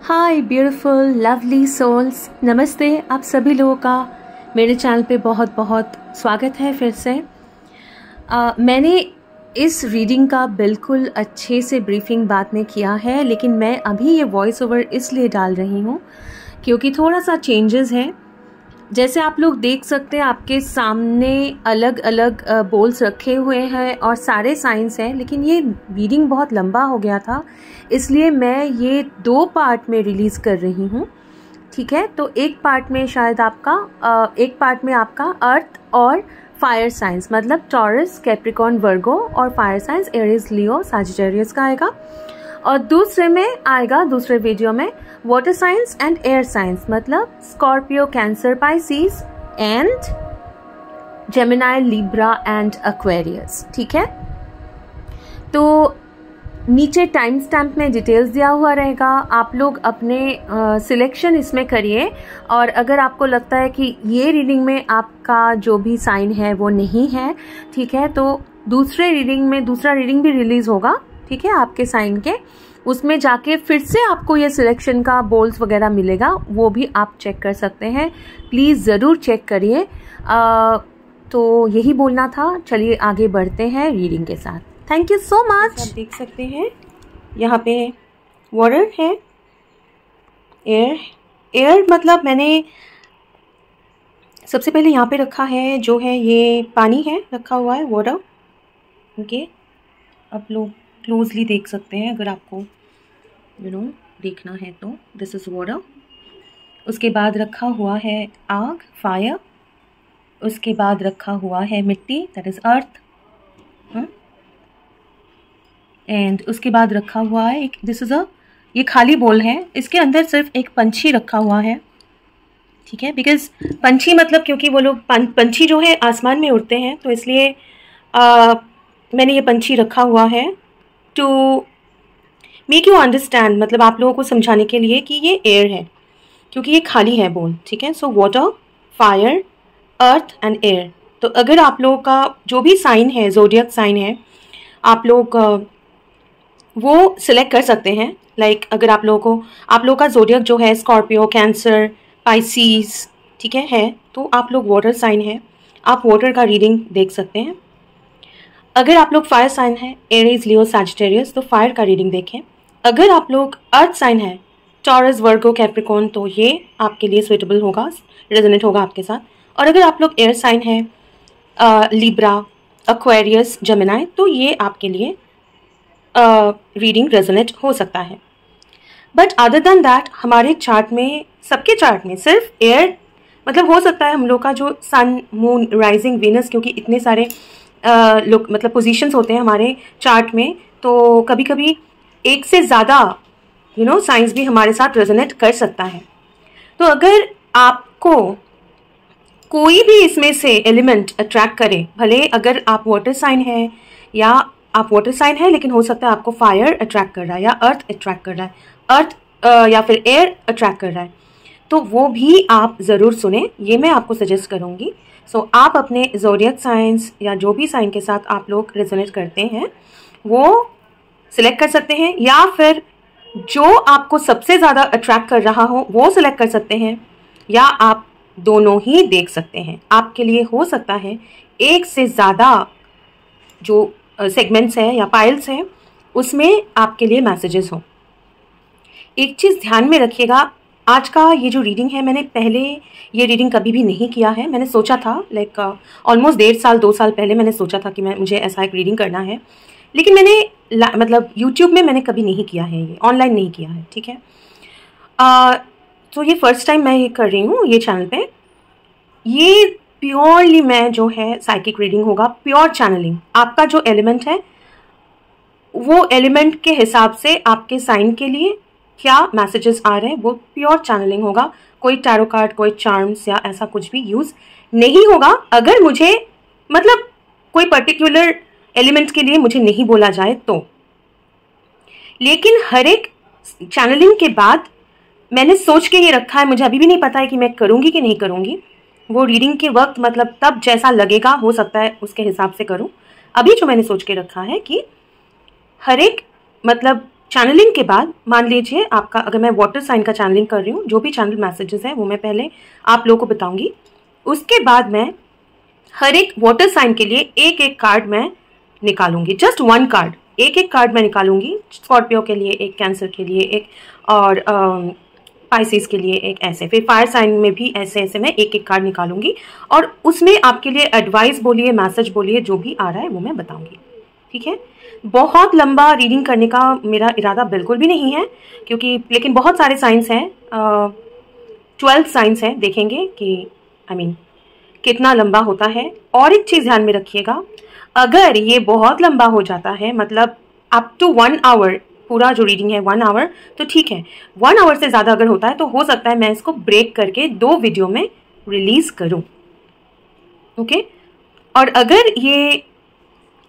हाय beautiful lovely souls, नमस्ते आप सभी लोगों का मेरे चैनल पे बहुत बहुत स्वागत है फिर से। मैंने इस रीडिंग का बिल्कुल अच्छे से ब्रीफिंग बाद में किया है, लेकिन मैं अभी ये वॉइस ओवर इसलिए डाल रही हूँ क्योंकि थोड़ा सा चेंजेस है। जैसे आप लोग देख सकते हैं आपके सामने अलग अलग बोल्स रखे हुए हैं और सारे साइंस हैं, लेकिन ये रीडिंग बहुत लंबा हो गया था इसलिए मैं ये 2 पार्ट में रिलीज़ कर रही हूँ। ठीक है, तो एक पार्ट में शायद आपका अर्थ और फायर साइंस मतलब टॉरस, कैप्रिकॉर्न, वर्गो और fire signs Aries, Leo, Sagittarius का आएगा। और दूसरे वीडियो में water signs and air signs मतलब Scorpio, Cancer, Pisces and Gemini, Libra and Aquarius. ठीक है, तो नीचे टाइम स्टैम्प में डिटेल्स दिया हुआ रहेगा, आप लोग अपने सिलेक्शन इसमें करिए। और अगर आपको लगता है कि ये रीडिंग में आपका जो भी साइन है वो नहीं है, ठीक है, तो दूसरा रीडिंग भी रिलीज होगा, ठीक है, आपके साइन के, उसमें जाके फिर से आपको ये सिलेक्शन का बोल्स वगैरह मिलेगा, वो भी आप चेक कर सकते हैं। प्लीज़ ज़रूर चेक करिए। तो यही बोलना था, चलिए आगे बढ़ते हैं रीडिंग के साथ। Thank you so much. आप देख सकते हैं यहाँ पे वाटर है, एयर मतलब मैंने सबसे पहले यहाँ पे रखा है, जो है ये पानी है रखा हुआ है, वाटर। ओके, आप लोग क्लोजली देख सकते हैं अगर आपको देखना है तो। This is water. उसके बाद रखा हुआ है आग, फायर। उसके बाद रखा हुआ है मिट्टी, दैट इज अर्थ। एंड उसके बाद रखा हुआ है ये खाली बोल है, इसके अंदर सिर्फ एक पंछी रखा हुआ है। ठीक है, बिकॉज पंछी मतलब क्योंकि वो लोग पंछी जो है आसमान में उड़ते हैं, तो इसलिए मैंने ये पंछी रखा हुआ है टू मेक यू अंडरस्टैंड, मतलब आप लोगों को समझाने के लिए कि ये एयर है क्योंकि ये खाली है बोल। ठीक है, so water, fire, earth and air. तो अगर आप लोगों का जो भी साइन है, ज़ोडिएक साइन है, आप लोग वो सिलेक्ट कर सकते हैं। लाइक अगर आप लोगों का ज़ोडिएक जो है स्कॉर्पियो, कैंसर, पाइसिस, ठीक है, तो आप लोग वाटर साइन है, आप वाटर का रीडिंग देख सकते हैं। अगर आप लोग फायर साइन है, एरीज, लियो, सजिटेरियस, तो फायर का रीडिंग देखें। अगर आप लोग अर्थ साइन है, टॉरस, वर्गो, कैप्रिकॉर्न, तो ये आपके लिए सुइटेबल होगा, रेजोनेट होगा आपके साथ। और अगर आप लोग एयर साइन है, लिब्रा, एक्वेरियस, जेमिनाई, तो ये आपके लिए रीडिंग रेजोनेट हो सकता है। बट अदर देन दैट हमारे चार्ट में, सबके चार्ट में सिर्फ एयर, मतलब हो सकता है हम लोग का जो सन, मून, राइजिंग, वीनस, क्योंकि इतने सारे लोग मतलब पोजीशंस होते हैं हमारे चार्ट में, तो कभी कभी एक से ज़्यादा साइंस भी हमारे साथ रेजोनेट कर सकता है। तो अगर आपको कोई भी इसमें से एलिमेंट अट्रैक्ट करे, भले अगर आप वाटर साइन है या आप वाटर साइन है, लेकिन हो सकता है आपको फायर अट्रैक्ट कर रहा है या अर्थ अट्रैक्ट कर रहा है, अर्थ या फिर एयर अट्रैक्ट कर रहा है, तो वो भी आप ज़रूर सुने, ये मैं आपको सजेस्ट करूँगी। सो आप अपने ज़ोडिएक साइंस या जो भी साइन के साथ आप लोग रेजोनेट करते हैं वो सिलेक्ट कर सकते हैं, या फिर जो आपको सबसे ज़्यादा अट्रैक्ट कर रहा हो वो सिलेक्ट कर सकते हैं, या आप दोनों ही देख सकते हैं। आपके लिए हो सकता है एक से ज़्यादा जो सेगमेंट्स हैं या पाइल्स हैं उसमें आपके लिए मैसेजेस हों। एक चीज़ ध्यान में रखिएगा, आज का ये जो रीडिंग है, मैंने पहले ये रीडिंग कभी भी नहीं किया है। मैंने सोचा था लाइक ऑलमोस्ट 1.5-2 साल पहले मैंने सोचा था कि मुझे ऐसा एक रीडिंग करना है, लेकिन मैंने मतलब यूट्यूब में मैंने कभी नहीं किया है, ये ऑनलाइन नहीं किया है। ठीक है, तो ये फर्स्ट टाइम मैं ये कर रही हूँ ये चैनल पे। ये प्योरली मैं जो है साइकिक रीडिंग होगा, प्योर चैनलिंग। आपका जो एलिमेंट है वो एलिमेंट के हिसाब से आपके साइन के लिए क्या मैसेजेस आ रहे हैं वो प्योर चैनलिंग होगा। कोई टैरो कार्ड, कोई चार्म्स या ऐसा कुछ भी यूज़ नहीं होगा। अगर मुझे मतलब कोई पर्टिकुलर एलिमेंट के लिए मुझे नहीं बोला जाए तो, लेकिन हर एक चैनलिंग के बाद मैंने सोच के ये रखा है, मुझे अभी भी नहीं पता है कि मैं करूँगी कि नहीं करूँगी। वो रीडिंग के वक्त मतलब तब जैसा लगेगा हो सकता है उसके हिसाब से करूँ। अभी जो मैंने सोच के रखा है कि हर एक मतलब चैनलिंग के बाद मान लीजिए आपका, अगर मैं वाटर साइन का चैनलिंग कर रही हूँ, जो भी चैनल मैसेजेस हैं वो मैं पहले आप लोगों को बताऊंगी। उसके बाद मैं हर एक वाटर साइन के लिए एक एक कार्ड मैं निकालूंगी, जस्ट वन कार्ड, एक एक कार्ड मैं निकालूंगी। स्कॉर्पियो के लिए एक, कैंसर के लिए एक, और पाइसिस के लिए एक, ऐसे। फिर फायर साइन में भी ऐसे ऐसे मैं एक एक कार्ड निकालूंगी और उसमें आपके लिए एडवाइस बोलिए, मैसेज बोलिए, जो भी आ रहा है वो मैं बताऊंगी। ठीक है, बहुत लंबा रीडिंग करने का मेरा इरादा बिल्कुल भी नहीं है, क्योंकि लेकिन बहुत सारे साइंस हैं, 12 साइंस हैं, देखेंगे कि कितना लंबा होता है। और एक चीज़ ध्यान में रखिएगा, अगर ये बहुत लंबा हो जाता है, मतलब अप टू 1 आवर, पूरा जो रीडिंग है 1 आवर, तो ठीक है। 1 आवर से ज़्यादा अगर होता है तो हो सकता है मैं इसको ब्रेक करके 2 वीडियो में रिलीज़ करूं। ओके, और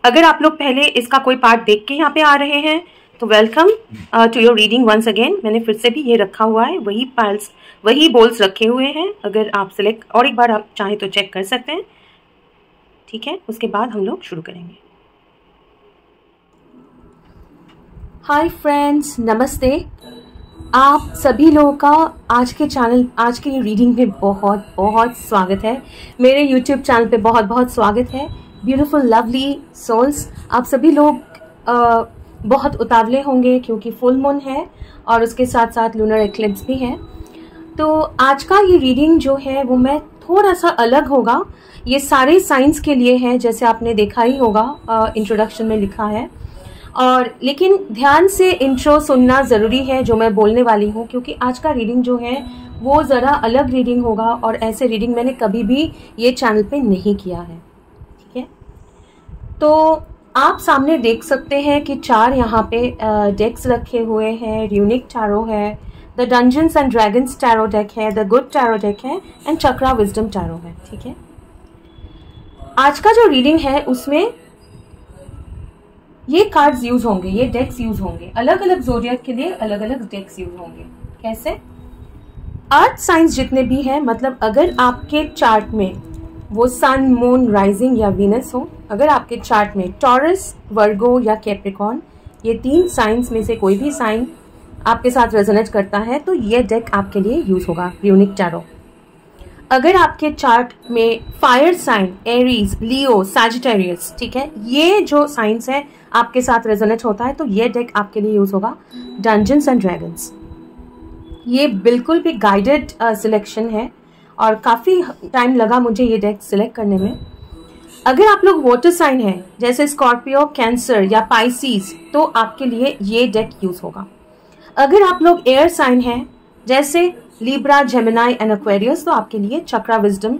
अगर आप लोग पहले इसका कोई पार्ट देख के यहाँ पे आ रहे हैं तो welcome to your reading once again. मैंने फिर से भी ये रखा हुआ है, वही बोल्स रखे हुए हैं। अगर आप सिलेक्ट और एक बार आप चाहें तो चेक कर सकते हैं। ठीक है, उसके बाद हम लोग शुरू करेंगे। हाय फ्रेंड्स, नमस्ते। आप सभी लोगों का आज के ये रीडिंग में बहुत बहुत स्वागत है। मेरे यूट्यूब चैनल पे बहुत बहुत स्वागत है। ब्यूटीफुल लवली सोल्स, आप सभी लोग बहुत उतावले होंगे क्योंकि फुल मून है और उसके साथ साथ लूनर एक्लिप्स भी है। तो आज का ये रीडिंग जो है वो मैं थोड़ा सा अलग होगा। ये सारे साइंस के लिए है, जैसे आपने देखा ही होगा इंट्रोडक्शन में लिखा है। और लेकिन ध्यान से इंट्रो सुनना ज़रूरी है जो मैं बोलने वाली हूँ, क्योंकि आज का रीडिंग जो है वो ज़रा अलग रीडिंग होगा और ऐसे रीडिंग मैंने कभी भी ये चैनल पे नहीं किया है। ठीक है, तो आप सामने देख सकते हैं कि 4 यहाँ पे डेक्स रखे हुए हैं। यूनिक टैरो है, the dungeons and dragons tarot deck है, द गुड टैरो डेक है एंड चक्रा विजडम टैरो है। ठीक है, आज का जो रीडिंग है उसमें ये कार्ड्स यूज होंगे, ये डेक्स यूज होंगे, अलग अलग ज़ोडिएक के लिए अलग अलग डेक्स यूज होंगे। कैसे? अर्थ साइंस जितने भी हैं, मतलब अगर आपके चार्ट में वो सन, मून, राइजिंग या वीनस हो, अगर आपके चार्ट में टॉरस, वर्गो या कैप्रिकॉर्न, ये 3 साइंस में से कोई भी साइन आपके साथ रेजोनेट करता है तो ये डेक आपके लिए यूज होगा, यूनिक टैरो। अगर आपके चार्ट में fire sign, Aries, Leo, Sagittarius, ठीक है, ये जो साइंस है आपके साथ रेजोनेट होता है तो ये डेक आपके लिए यूज होगा, डंजन्स एंड ड्रैगन्स। ये बिल्कुल भी गाइडेड सिलेक्शन है और काफ़ी टाइम लगा मुझे ये डेक सिलेक्ट करने में। अगर आप लोग वाटर साइन है जैसे स्कॉर्पियो, कैंसर या पाइसिस, तो आपके लिए ये डेक यूज होगा। अगर आप लोग एयर साइन है जैसे लिब्रा, जेमिनाई एंड एक्वेरियस, तो आपके लिए चक्रा विजडम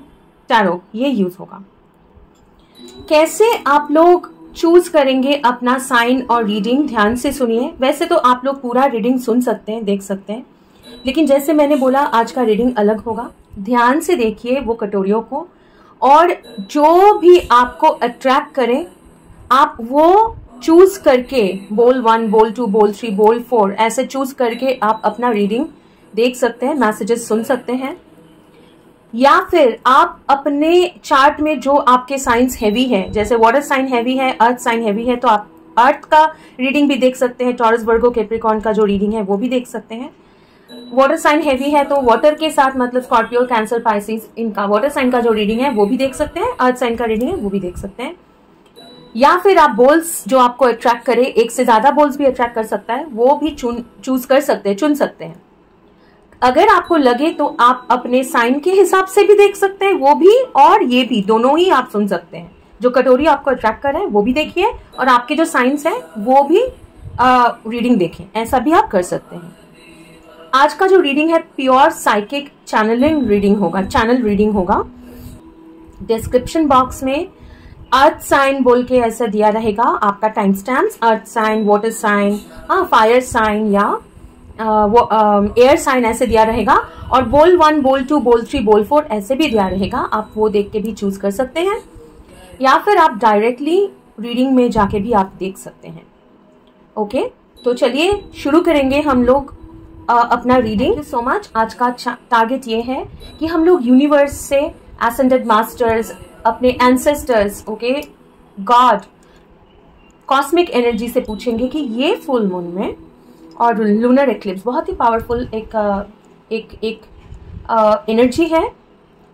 टैरो ये यूज होगा। कैसे आप लोग चूज करेंगे अपना साइन और रीडिंग, ध्यान से सुनिए। वैसे तो आप लोग पूरा रीडिंग सुन सकते हैं, देख सकते हैं, लेकिन जैसे मैंने बोला आज का रीडिंग अलग होगा। ध्यान से देखिए वो कटोरियों को, और जो भी आपको अट्रैक्ट करे आप वो चूज करके, बोल 1, बोल 2, बोल 3, बोल 4, ऐसे चूज करके आप अपना रीडिंग देख सकते हैं, मैसेजेस सुन सकते हैं। या फिर आप अपने चार्ट में जो आपके साइंस हैवी है, जैसे वाटर साइन हैवी है, अर्थ साइन हैवी है, तो आप अर्थ का रीडिंग भी देख सकते हैं। टॉरस, वर्गो, कैप्रिकॉर्न का जो रीडिंग है वो भी देख सकते हैं। वाटर साइन हैवी है तो वाटर के साथ मतलब स्कॉर्पियो, कैंसर, पाइसिस, इनका वाटर साइन का जो रीडिंग है वो भी देख सकते हैं। अर्थ साइन का रीडिंग है वो भी देख सकते हैं। या फिर आप बोल्स जो आपको अट्रैक्ट करे, एक से ज्यादा बोल्स भी अट्रैक्ट कर सकता है, वो भी चूज कर सकते हैं, चुन सकते हैं। अगर आपको लगे तो आप अपने साइन के हिसाब से भी देख सकते हैं, वो भी और ये भी, दोनों ही आप सुन सकते हैं। जो कटोरी आपको अट्रैक्ट कर रहा है वो भी देखिए और आपके जो साइंस है वो भी रीडिंग देखें, ऐसा भी आप कर सकते हैं। आज का जो रीडिंग है प्योर साइकिक चैनलिंग रीडिंग होगा, चैनल रीडिंग होगा। डिस्क्रिप्शन बॉक्स में अर्थ साइन बोल के ऐसा दिया रहेगा आपका time stamps, earth sign, water sign, fire sign या वो एयर साइन ऐसे दिया रहेगा, और बोल 1, बोल 2, बोल 3, बोल 4 ऐसे भी दिया रहेगा। आप वो देख के भी चूज कर सकते हैं या फिर आप डायरेक्टली रीडिंग में जाके भी आप देख सकते हैं। ओके, तो चलिए शुरू करेंगे हम लोग अपना reading. Thank you so much. आज का टारगेट ये है कि हम लोग यूनिवर्स से, एसेंडेड मास्टर्स, अपने ancestors, okay, God, cosmic energy से पूछेंगे कि ये फुल मून में और लूनर एक्लिप्स बहुत ही पावरफुल एक एनर्जी है,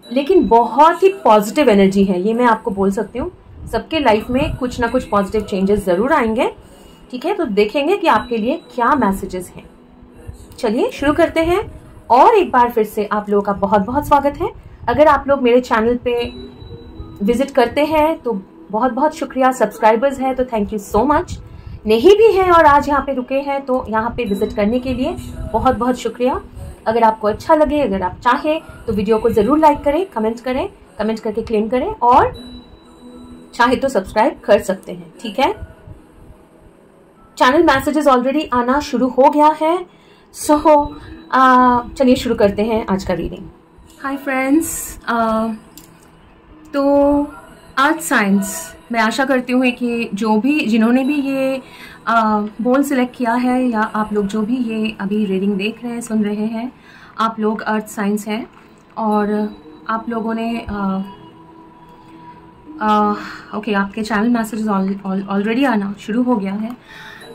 लेकिन बहुत ही पॉजिटिव एनर्जी है, ये मैं आपको बोल सकती हूँ। सबके लाइफ में कुछ ना कुछ पॉजिटिव चेंजेस ज़रूर आएंगे, ठीक है। तो देखेंगे कि आपके लिए क्या मैसेजेस हैं। चलिए शुरू करते हैं। और एक बार फिर से आप लोगों का बहुत बहुत स्वागत है। अगर आप लोग मेरे चैनल पे विजिट करते हैं तो बहुत बहुत शुक्रिया। सब्सक्राइबर्स हैं तो थैंक यू सो मच। नहीं भी हैं और आज यहाँ पे रुके हैं तो यहाँ पे विजिट करने के लिए बहुत बहुत शुक्रिया। अगर आपको अच्छा लगे, अगर आप चाहें तो वीडियो को ज़रूर लाइक करें, कमेंट करके क्लेम करें, और चाहे तो सब्सक्राइब कर सकते हैं, ठीक है। चैनल मैसेजेस ऑलरेडी आना शुरू हो गया है। चलिए शुरू करते हैं आज का रीडिंग। हाय फ्रेंड्स, तो अर्थ साइंस, मैं आशा करती हूँ कि जिन्होंने भी ये बोल सिलेक्ट किया है, या आप लोग जो भी ये अभी रीडिंग देख रहे हैं, सुन रहे हैं, आप लोग अर्थ साइंस हैं और आप लोगों ने ओके, आपके चैनल मैसेजेस ऑलरेडी आना शुरू हो गया है।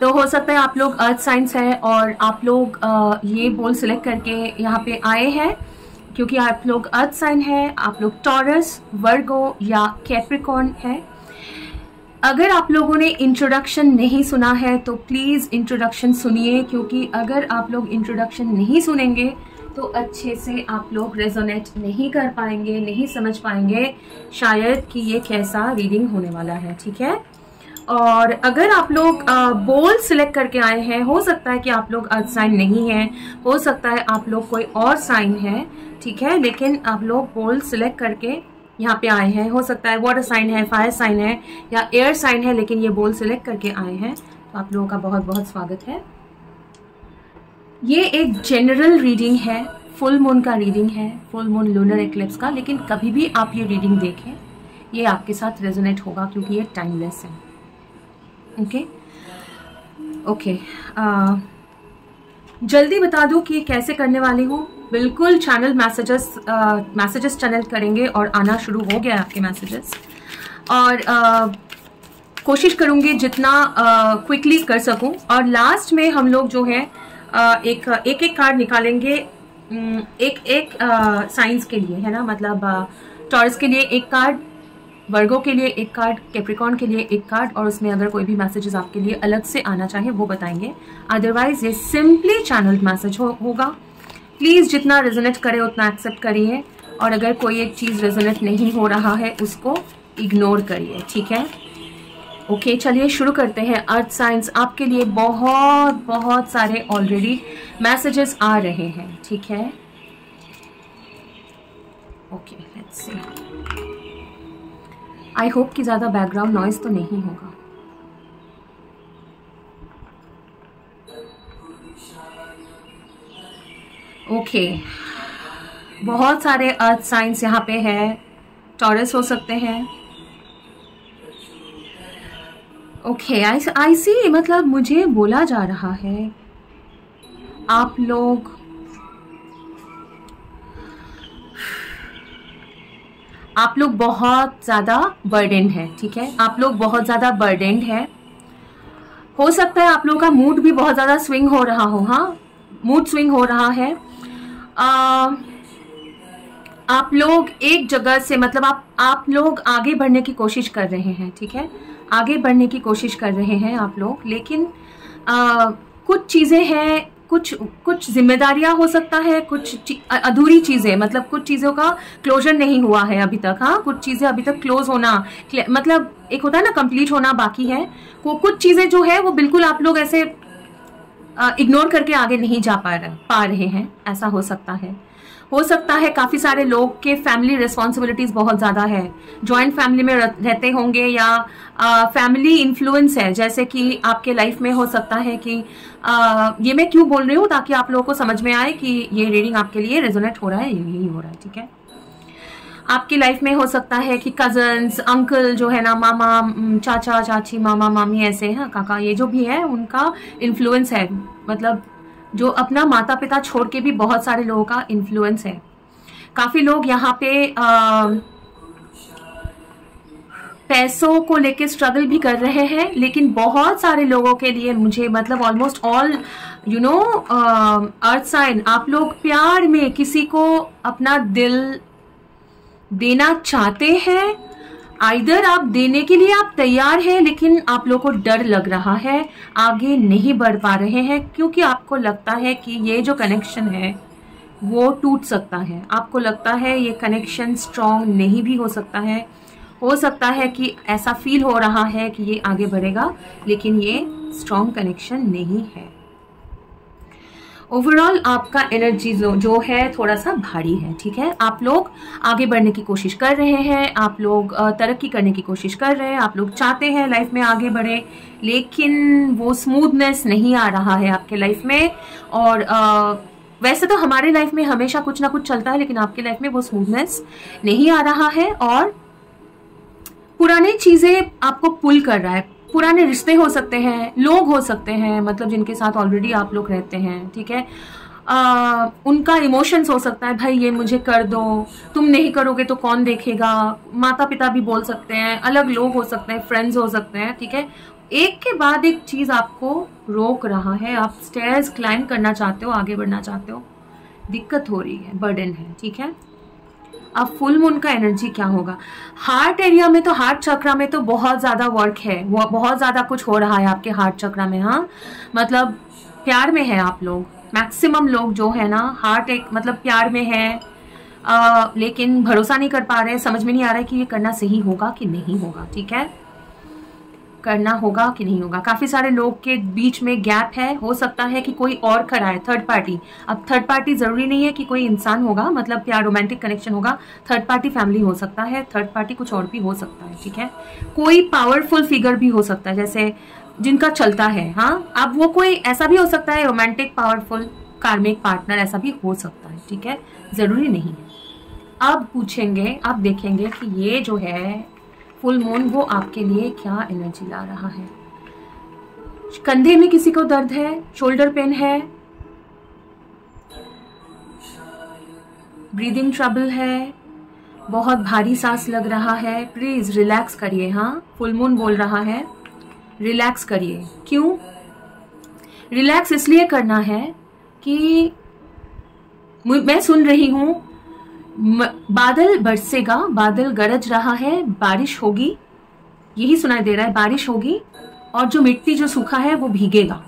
तो हो सकता है आप लोग अर्थ साइंस है और आप लोग ये बोल सिलेक्ट करके यहाँ पे आए हैं क्योंकि आप लोग अर्थ साइन है, आप लोग टॉरस, वर्गो या कैप्रिकॉर्न है। अगर आप लोगों ने इंट्रोडक्शन नहीं सुना है तो प्लीज़ इंट्रोडक्शन सुनिए, क्योंकि अगर आप लोग इंट्रोडक्शन नहीं सुनेंगे तो अच्छे से आप लोग रेजोनेट नहीं कर पाएंगे, नहीं समझ पाएंगे शायद कि ये कैसा रीडिंग होने वाला है, ठीक है। और अगर आप लोग बोल सिलेक्ट करके आए हैं, हो सकता है कि आप लोग अर्थ साइन नहीं है, हो सकता है आप लोग कोई और साइन है, ठीक है, लेकिन आप लोग बोल सिलेक्ट करके यहाँ पे आए हैं। हो सकता है वाटर साइन है, फायर साइन है या एयर साइन है, लेकिन ये बोल सिलेक्ट करके आए हैं, तो आप लोगों का बहुत बहुत स्वागत है। ये एक जनरल रीडिंग है, फुल मून का रीडिंग है, फुल मून लूनर एक्लिप्स का, लेकिन कभी भी आप ये रीडिंग देखें, ये आपके साथ रेजोनेट होगा क्योंकि ये टाइमलेस है। ओके, जल्दी बता दूं कि कैसे करने वाली हूँ। बिल्कुल चैनल मैसेजेस चैनल करेंगे और आना शुरू हो गया आपके मैसेजेस, और कोशिश करूँगी जितना क्विकली कर सकूँ। और लास्ट में हम लोग जो है एक कार्ड निकालेंगे, एक साइंस के लिए, है ना, मतलब टॉरस के लिए एक कार्ड, वर्गो के लिए एक कार्ड, कैप्रिकॉर्न के लिए एक कार्ड, और उसमें अगर कोई भी मैसेजेस आपके लिए अलग से आना चाहे वो बताएंगे। अदरवाइज ये सिंपली चैनल मैसेज होगा। प्लीज़ जितना रेजोनेट करे उतना एक्सेप्ट करिए, और अगर कोई एक चीज़ रेजोनेट नहीं हो रहा है उसको इग्नोर करिए, ठीक है। ओके, चलिए शुरू करते हैं। अर्थ साइंस, आपके लिए बहुत बहुत सारे ऑलरेडी मैसेजेस आ रहे हैं, ठीक है। Okay, let's see. I hope कि ज़्यादा बैकग्राउंड नॉइज तो नहीं होगा। ओके, बहुत सारे अर्थ साइंस यहाँ पे है। टॉरस हो सकते हैं। ओके, आई सी, मतलब मुझे बोला जा रहा है आप लोग बहुत ज़्यादा बर्डेंड है, ठीक है। आप लोग बहुत ज़्यादा बर्डेंड है। हो सकता है आप लोगों का मूड भी बहुत ज़्यादा स्विंग हो रहा हो। हाँ, मूड स्विंग हो रहा है। आप लोग एक जगह से, मतलब आप लोग आगे बढ़ने की कोशिश कर रहे हैं, ठीक है, आगे बढ़ने की कोशिश कर रहे हैं आप लोग, लेकिन कुछ चीज़ें हैं, कुछ जिम्मेदारियां हो सकता है, कुछ अधूरी चीज़ें, मतलब कुछ चीज़ों का क्लोजर नहीं हुआ है अभी तक। हाँ, कुछ चीज़ें अभी तक क्लोज होना, मतलब एक होता है ना कंप्लीट होना बाकी है। कुछ चीज़ें जो है वो बिल्कुल आप लोग ऐसे इग्नोर करके आगे नहीं जा पा रहे हैं, ऐसा हो सकता है। हो सकता है काफ़ी सारे लोग के फैमिली रिस्पॉन्सिबिलिटीज़ बहुत ज़्यादा है, जॉइंट फैमिली में रहते होंगे, या फैमिली इन्फ्लुएंस है, जैसे कि आपके लाइफ में हो सकता है कि ये मैं क्यों बोल रही हूँ, ताकि आप लोगों को समझ में आए कि ये रीडिंग आपके लिए रेजोनेट हो रहा है, यही हो रहा है, ठीक है। आपकी लाइफ में हो सकता है कि कजन्स, अंकल जो है ना, मामा, चाचा, चाची, मामा, मामी, ऐसे हैं, काका, ये जो भी है उनका इन्फ्लुएंस है, मतलब जो अपना माता पिता छोड़ के भी बहुत सारे लोगों का इन्फ्लुएंस है। काफ़ी लोग यहाँ पे पैसों को लेके स्ट्रगल भी कर रहे हैं, लेकिन बहुत सारे लोगों के लिए मुझे, मतलब almost all you know earth sign, आप लोग प्यार में किसी को अपना दिल देना चाहते हैं, आइदर आप देने के लिए आप तैयार हैं लेकिन आप लोग को डर लग रहा है, आगे नहीं बढ़ पा रहे हैं क्योंकि आपको लगता है कि ये जो कनेक्शन है वो टूट सकता है। आपको लगता है ये कनेक्शन स्ट्रॉन्ग नहीं भी हो सकता है कि ऐसा फील हो रहा है कि ये आगे बढ़ेगा लेकिन ये स्ट्रॉन्ग कनेक्शन नहीं है। ओवरऑल आपका एनर्जी जो है थोड़ा सा भारी है, ठीक है। आप लोग आगे बढ़ने की कोशिश कर रहे हैं, आप लोग तरक्की करने की कोशिश कर रहे हैं, आप लोग चाहते हैं लाइफ में आगे बढ़े, लेकिन वो स्मूथनेस नहीं आ रहा है आपके लाइफ में। और वैसे तो हमारे लाइफ में हमेशा कुछ ना कुछ चलता है, लेकिन आपके लाइफ में वो स्मूथनेस नहीं आ रहा है और पुरानी चीजें आपको पुल कर रहा है। पुराने रिश्ते हो सकते हैं, लोग हो सकते हैं, मतलब जिनके साथ ऑलरेडी आप लोग रहते हैं, ठीक है। उनका इमोशंस हो सकता है, भाई ये मुझे कर दो, तुम नहीं करोगे तो कौन देखेगा। माता पिता भी बोल सकते हैं, अलग लोग हो सकते हैं, फ्रेंड्स हो सकते हैं, ठीक है। एक के बाद एक चीज आपको रोक रहा है, आप स्टेयर्स क्लाइंब करना चाहते हो, आगे बढ़ना चाहते हो, दिक्कत हो रही है, बर्डन है, ठीक है। अब फुल मून का एनर्जी क्या होगा? हार्ट एरिया में तो, हार्ट चक्रा में तो बहुत ज्यादा वर्क है, वो बहुत ज्यादा कुछ हो रहा है आपके हार्ट चक्रा में। हाँ, मतलब प्यार में है आप लोग, मैक्सिमम लोग जो है ना हार्ट एक मतलब प्यार में है, लेकिन भरोसा नहीं कर पा रहे, समझ में नहीं आ रहा है कि ये करना सही होगा कि नहीं होगा, ठीक है, करना होगा कि नहीं होगा। काफी सारे लोग के बीच में गैप है, हो सकता है कि कोई और खड़ा है, थर्ड पार्टी। अब थर्ड पार्टी जरूरी नहीं है कि कोई इंसान होगा, मतलब प्यार रोमांटिक कनेक्शन होगा, थर्ड पार्टी फैमिली हो सकता है, थर्ड पार्टी कुछ और भी हो सकता है, ठीक है। कोई पावरफुल फिगर भी हो सकता है, जैसे जिनका चलता है। हाँ, अब वो कोई ऐसा भी हो सकता है, रोमांटिक पावरफुल कार्मिक पार्टनर, ऐसा भी हो सकता है, ठीक है, जरूरी नहीं है। अब पूछेंगे, अब देखेंगे कि ये जो है फुल मून वो आपके लिए क्या एनर्जी ला रहा है। कंधे में किसी को दर्द है, शोल्डर पेन है, ब्रीदिंग ट्रबल है, बहुत भारी सांस लग रहा है, प्लीज रिलैक्स करिए। हाँ, फुल मून बोल रहा है रिलैक्स करिए। क्यों रिलैक्स? इसलिए करना है कि मैं सुन रही हूं बादल बरसेगा, बादल गरज रहा है, बारिश होगी, यही सुनाई दे रहा है, बारिश होगी और जो मिट्टी जो सूखा है वो भीगेगा,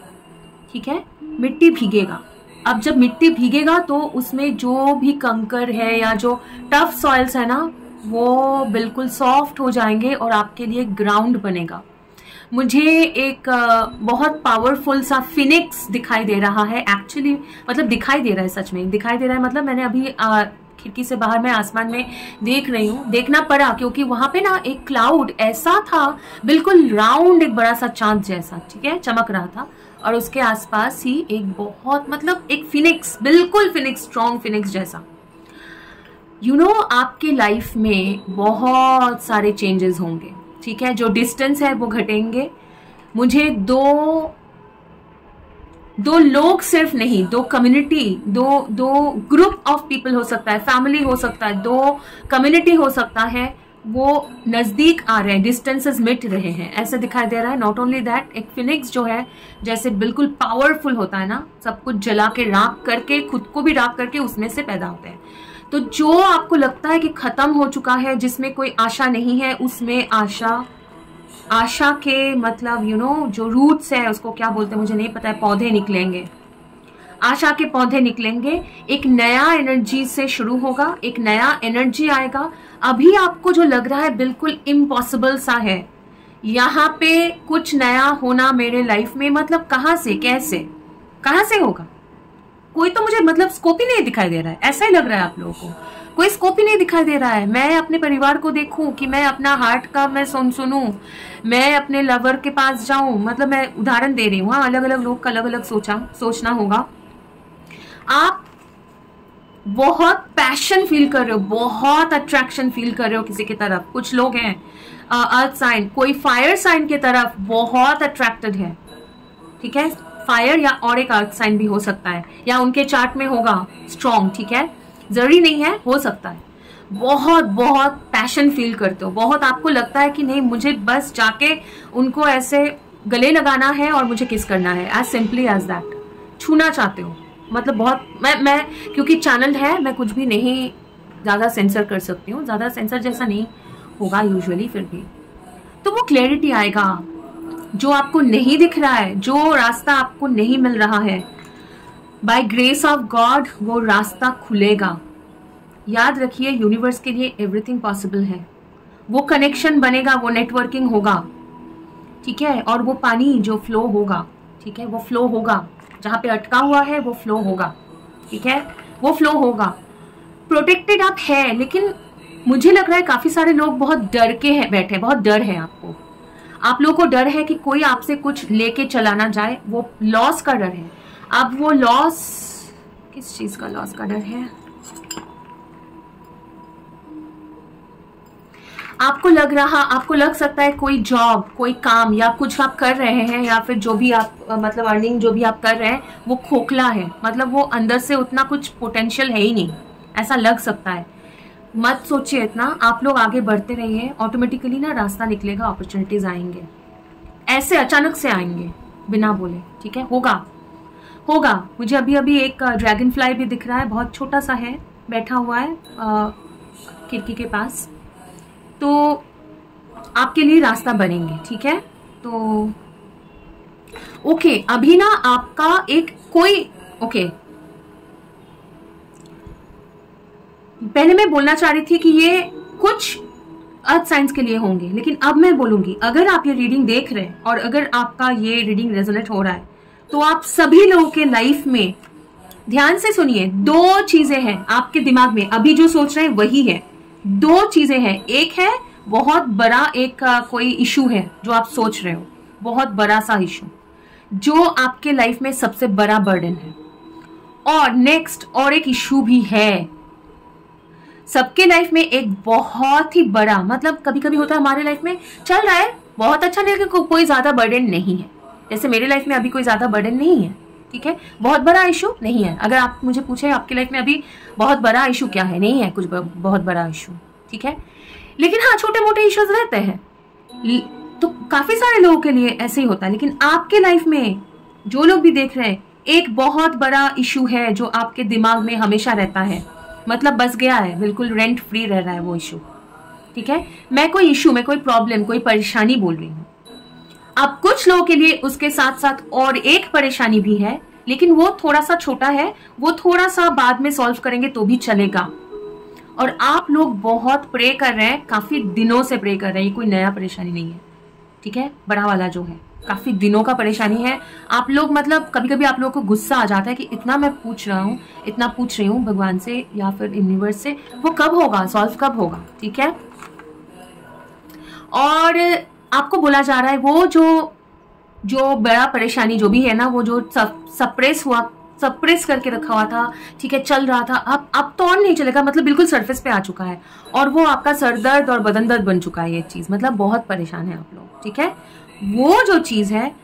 ठीक है, मिट्टी भीगेगा। अब जब मिट्टी भीगेगा तो उसमें जो भी कंकर है या जो टफ सॉइल्स है ना वो बिल्कुल सॉफ्ट हो जाएंगे और आपके लिए ग्राउंड बनेगा। मुझे एक बहुत पावरफुल सा फिनिक्स दिखाई दे रहा है, एक्चुअली मतलब दिखाई दे रहा है, सच में दिखाई दे रहा है, मतलब मैंने अभी खिड़की से बाहर मैं आसमान में देख रही हूँ, देखना पड़ा क्योंकि वहां पे ना एक क्लाउड ऐसा था, बिल्कुल राउंड एक बड़ा सा चांद जैसा, ठीक है, चमक रहा था और उसके आसपास ही एक बहुत मतलब एक फिनिक्स, बिल्कुल फिनिक्स, स्ट्रॉन्ग फिनिक्स जैसा। यू नो आपके लाइफ में बहुत सारे चेंजेस होंगे, ठीक है, जो डिस्टेंस है वो घटेंगे। मुझे दो लोग सिर्फ नहीं, दो कम्युनिटी, दो ग्रुप ऑफ पीपल हो सकता है, फैमिली हो सकता है, दो कम्युनिटी हो सकता है, वो नजदीक आ रहे हैं, डिस्टेंसेस मिट रहे हैं, ऐसे दिखाई दे रहा है। नॉट ओनली दैट, एक फिनिक्स जो है जैसे बिल्कुल पावरफुल होता है ना, सब कुछ जला के राख करके, खुद को भी राख करके उसमें से पैदा होते हैं। तो जो आपको लगता है कि खत्म हो चुका है, जिसमें कोई आशा नहीं है, उसमें आशा के मतलब यू नो जो रूट्स है उसको क्या बोलते हैं मुझे नहीं पता है, पौधे निकलेंगे, आशा के पौधे निकलेंगे, एक नया एनर्जी से शुरू होगा, एक नया एनर्जी आएगा। अभी आपको जो लग रहा है बिल्कुल इम्पॉसिबल सा है, यहाँ पे कुछ नया होना मेरे लाइफ में, मतलब कहाँ से कैसे कहाँ से होगा, कोई तो मुझे मतलब स्कोप ही नहीं दिखाई दे रहा है, ऐसा ही लग रहा है आप लोगों को, कोई स्कोप ही नहीं दिखाई दे रहा है। मैं अपने परिवार को देखूं कि मैं अपना हार्ट का मैं सुनूं, मैं अपने लवर के पास जाऊं, मतलब मैं उदाहरण दे रही हूँ, हाँ, अलग अलग लोग का अलग अलग सोचना होगा। आप बहुत पैशन फील कर रहे हो, बहुत अट्रैक्शन फील कर रहे हो किसी की तरफ, कुछ लोग हैं अर्थ साइन, कोई फायर साइन की तरफ बहुत अट्रैक्टेड है, ठीक है, फायर या और एक अर्थ साइन भी हो सकता है, या उनके चार्ट में होगा स्ट्रॉन्ग, ठीक है, जरूरी नहीं है, हो सकता है। बहुत बहुत पैशन फील करते हो, बहुत आपको लगता है कि नहीं मुझे बस जाके उनको ऐसे गले लगाना है और मुझे किस करना है, एज सिंपली एज दैट, छूना चाहते हो, मतलब बहुत, मैं क्योंकि चैनल है, मैं कुछ भी नहीं ज़्यादा सेंसर कर सकती हूँ, ज़्यादा सेंसर जैसा नहीं होगा यूजुअली, फिर भी तो वो क्लैरिटी आएगा। जो आपको नहीं दिख रहा है, जो रास्ता आपको नहीं मिल रहा है, बाय ग्रेस ऑफ गॉड वो रास्ता खुलेगा। याद रखिए, यूनिवर्स के लिए एवरीथिंग पॉसिबल है। वो कनेक्शन बनेगा, वो नेटवर्किंग होगा, ठीक है, और वो पानी जो फ्लो होगा, ठीक है, वो फ्लो होगा, जहां पे अटका हुआ है वो फ्लो होगा, ठीक है, वो फ्लो होगा। प्रोटेक्टेड आप है, लेकिन मुझे लग रहा है काफी सारे लोग बहुत डर के हैं बैठे, बहुत डर है आपको, आप लोगों को डर है कि कोई आपसे कुछ लेके चला ना जाए, वो लॉस का डर है। अब वो लॉस, किस चीज का लॉस का डर है? आपको लग सकता है कोई जॉब, कोई काम या कुछ आप कर रहे हैं, या फिर जो भी आप मतलब अर्निंग जो भी आप कर रहे हैं वो खोखला है, मतलब वो अंदर से उतना कुछ पोटेंशियल है ही नहीं, ऐसा लग सकता है। मत सोचिए इतना, आप लोग आगे बढ़ते रहिए, ऑटोमेटिकली ना रास्ता निकलेगा, अपॉर्चुनिटीज आएंगे, ऐसे अचानक से आएंगे बिना बोले, ठीक है, होगा। मुझे अभी एक ड्रैगन फ्लाई भी दिख रहा है, बहुत छोटा सा है, बैठा हुआ है खिड़की के पास, तो आपके लिए रास्ता बनेंगे, ठीक है। तो ओके, अभी ना आपका एक कोई पहले मैं बोलना चाह रही थी कि ये कुछ अर्थ साइंस के लिए होंगे, लेकिन अब मैं बोलूंगी, अगर आप ये रीडिंग देख रहे हैं और अगर आपका ये रीडिंग रेजोनेट हो रहा है, तो आप सभी लोगों के लाइफ में ध्यान से सुनिए, दो चीजें हैं आपके दिमाग में, अभी जो सोच रहे हैं वही है। दो चीजें हैं, एक है बहुत बड़ा एक कोई इशू है जो आप सोच रहे हो, बहुत बड़ा सा इशू जो आपके लाइफ में सबसे बड़ा बर्डन है, और नेक्स्ट और एक इशू भी है सबके लाइफ में, एक बहुत ही बड़ा, मतलब कभी कभी होता है हमारे लाइफ में चल रहा है बहुत अच्छा, लेकिन कोई ज्यादा बर्डन नहीं है, जैसे मेरे लाइफ में अभी कोई ज्यादा बर्डन नहीं है, ठीक है, बहुत बड़ा इशू नहीं है। अगर आप मुझे पूछे आपकी लाइफ में अभी बहुत बड़ा इशू क्या है, नहीं है कुछ बहुत बड़ा इशू, ठीक है, लेकिन हाँ छोटे मोटे इश्यूज रहते हैं, तो काफी सारे लोगों के लिए ऐसे ही होता है। लेकिन आपके लाइफ में जो लोग भी देख रहे हैं, एक बहुत बड़ा इशू है जो आपके दिमाग में हमेशा रहता है, मतलब बस गया है, बिल्कुल रेंट फ्री रह रहा है वो इशू, ठीक है। मैं कोई इशू, मैं कोई प्रॉब्लम, कोई परेशानी बोल रही हूँ। अब कुछ लोगों के लिए उसके साथ साथ और एक परेशानी भी है, लेकिन वो थोड़ा सा छोटा है, वो थोड़ा सा बाद में सॉल्व करेंगे तो भी चलेगा। और आप लोग बहुत प्रे कर रहे हैं, काफी दिनों से प्रे कर रहे हैं, ये कोई नया परेशानी नहीं है, ठीक है, बड़ा वाला जो है काफी दिनों का परेशानी है। आप लोग मतलब कभी कभी आप लोगों को गुस्सा आ जाता है कि इतना मैं पूछ रहा हूँ, इतना पूछ रही हूँ भगवान से या फिर यूनिवर्स से, वो कब होगा, सॉल्व कब होगा, ठीक है। और आपको बोला जा रहा है वो जो बड़ा परेशानी जो भी है ना, वो जो सप्रेस करके रखा हुआ था, ठीक है, चल रहा था, अब तो और नहीं चलेगा, मतलब बिल्कुल सरफेस पे आ चुका है, और वो आपका सर दर्द और बदन दर्द बन चुका है ये चीज, मतलब बहुत परेशान है आप लोग, ठीक है। वो जो चीज है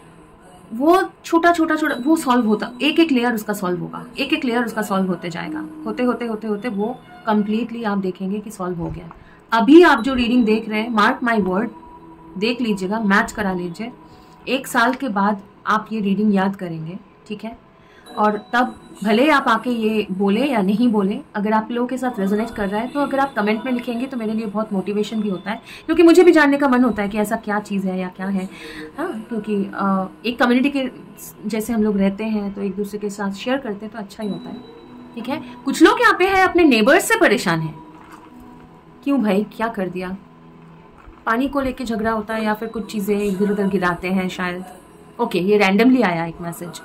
वो छोटा वो सॉल्व होता, एक एक लेयर उसका सॉल्व होगा, एक एक लेयर उसका सॉल्व होते जाएगा, होते होते वो कंप्लीटली आप देखेंगे कि सॉल्व हो गया। अभी आप जो रीडिंग देख रहे हैं, मार्क माई वर्ड, देख लीजिएगा, मैच करा लीजिए, 1 साल के बाद आप ये रीडिंग याद करेंगे, ठीक है। और तब भले आप आके ये बोले या नहीं बोले, अगर आप लोगों के साथ रेजोनेट कर रहा है तो अगर आप कमेंट में लिखेंगे तो मेरे लिए बहुत मोटिवेशन भी होता है, क्योंकि मुझे भी जानने का मन होता है कि ऐसा क्या चीज़ है या क्या है, हाँ, क्योंकि एक कम्युनिटी के जैसे हम लोग रहते हैं तो एक दूसरे के साथ शेयर करते हैं तो अच्छा ही होता है, ठीक है। कुछ लोग यहाँ पे है अपने नेबर्स से परेशान है, क्यों भाई क्या कर दिया, पानी को लेके झगड़ा होता है या फिर कुछ चीज़ें इधर उधर गिराते हैं शायद। ओके, ये रैंडमली आया एक मैसेज,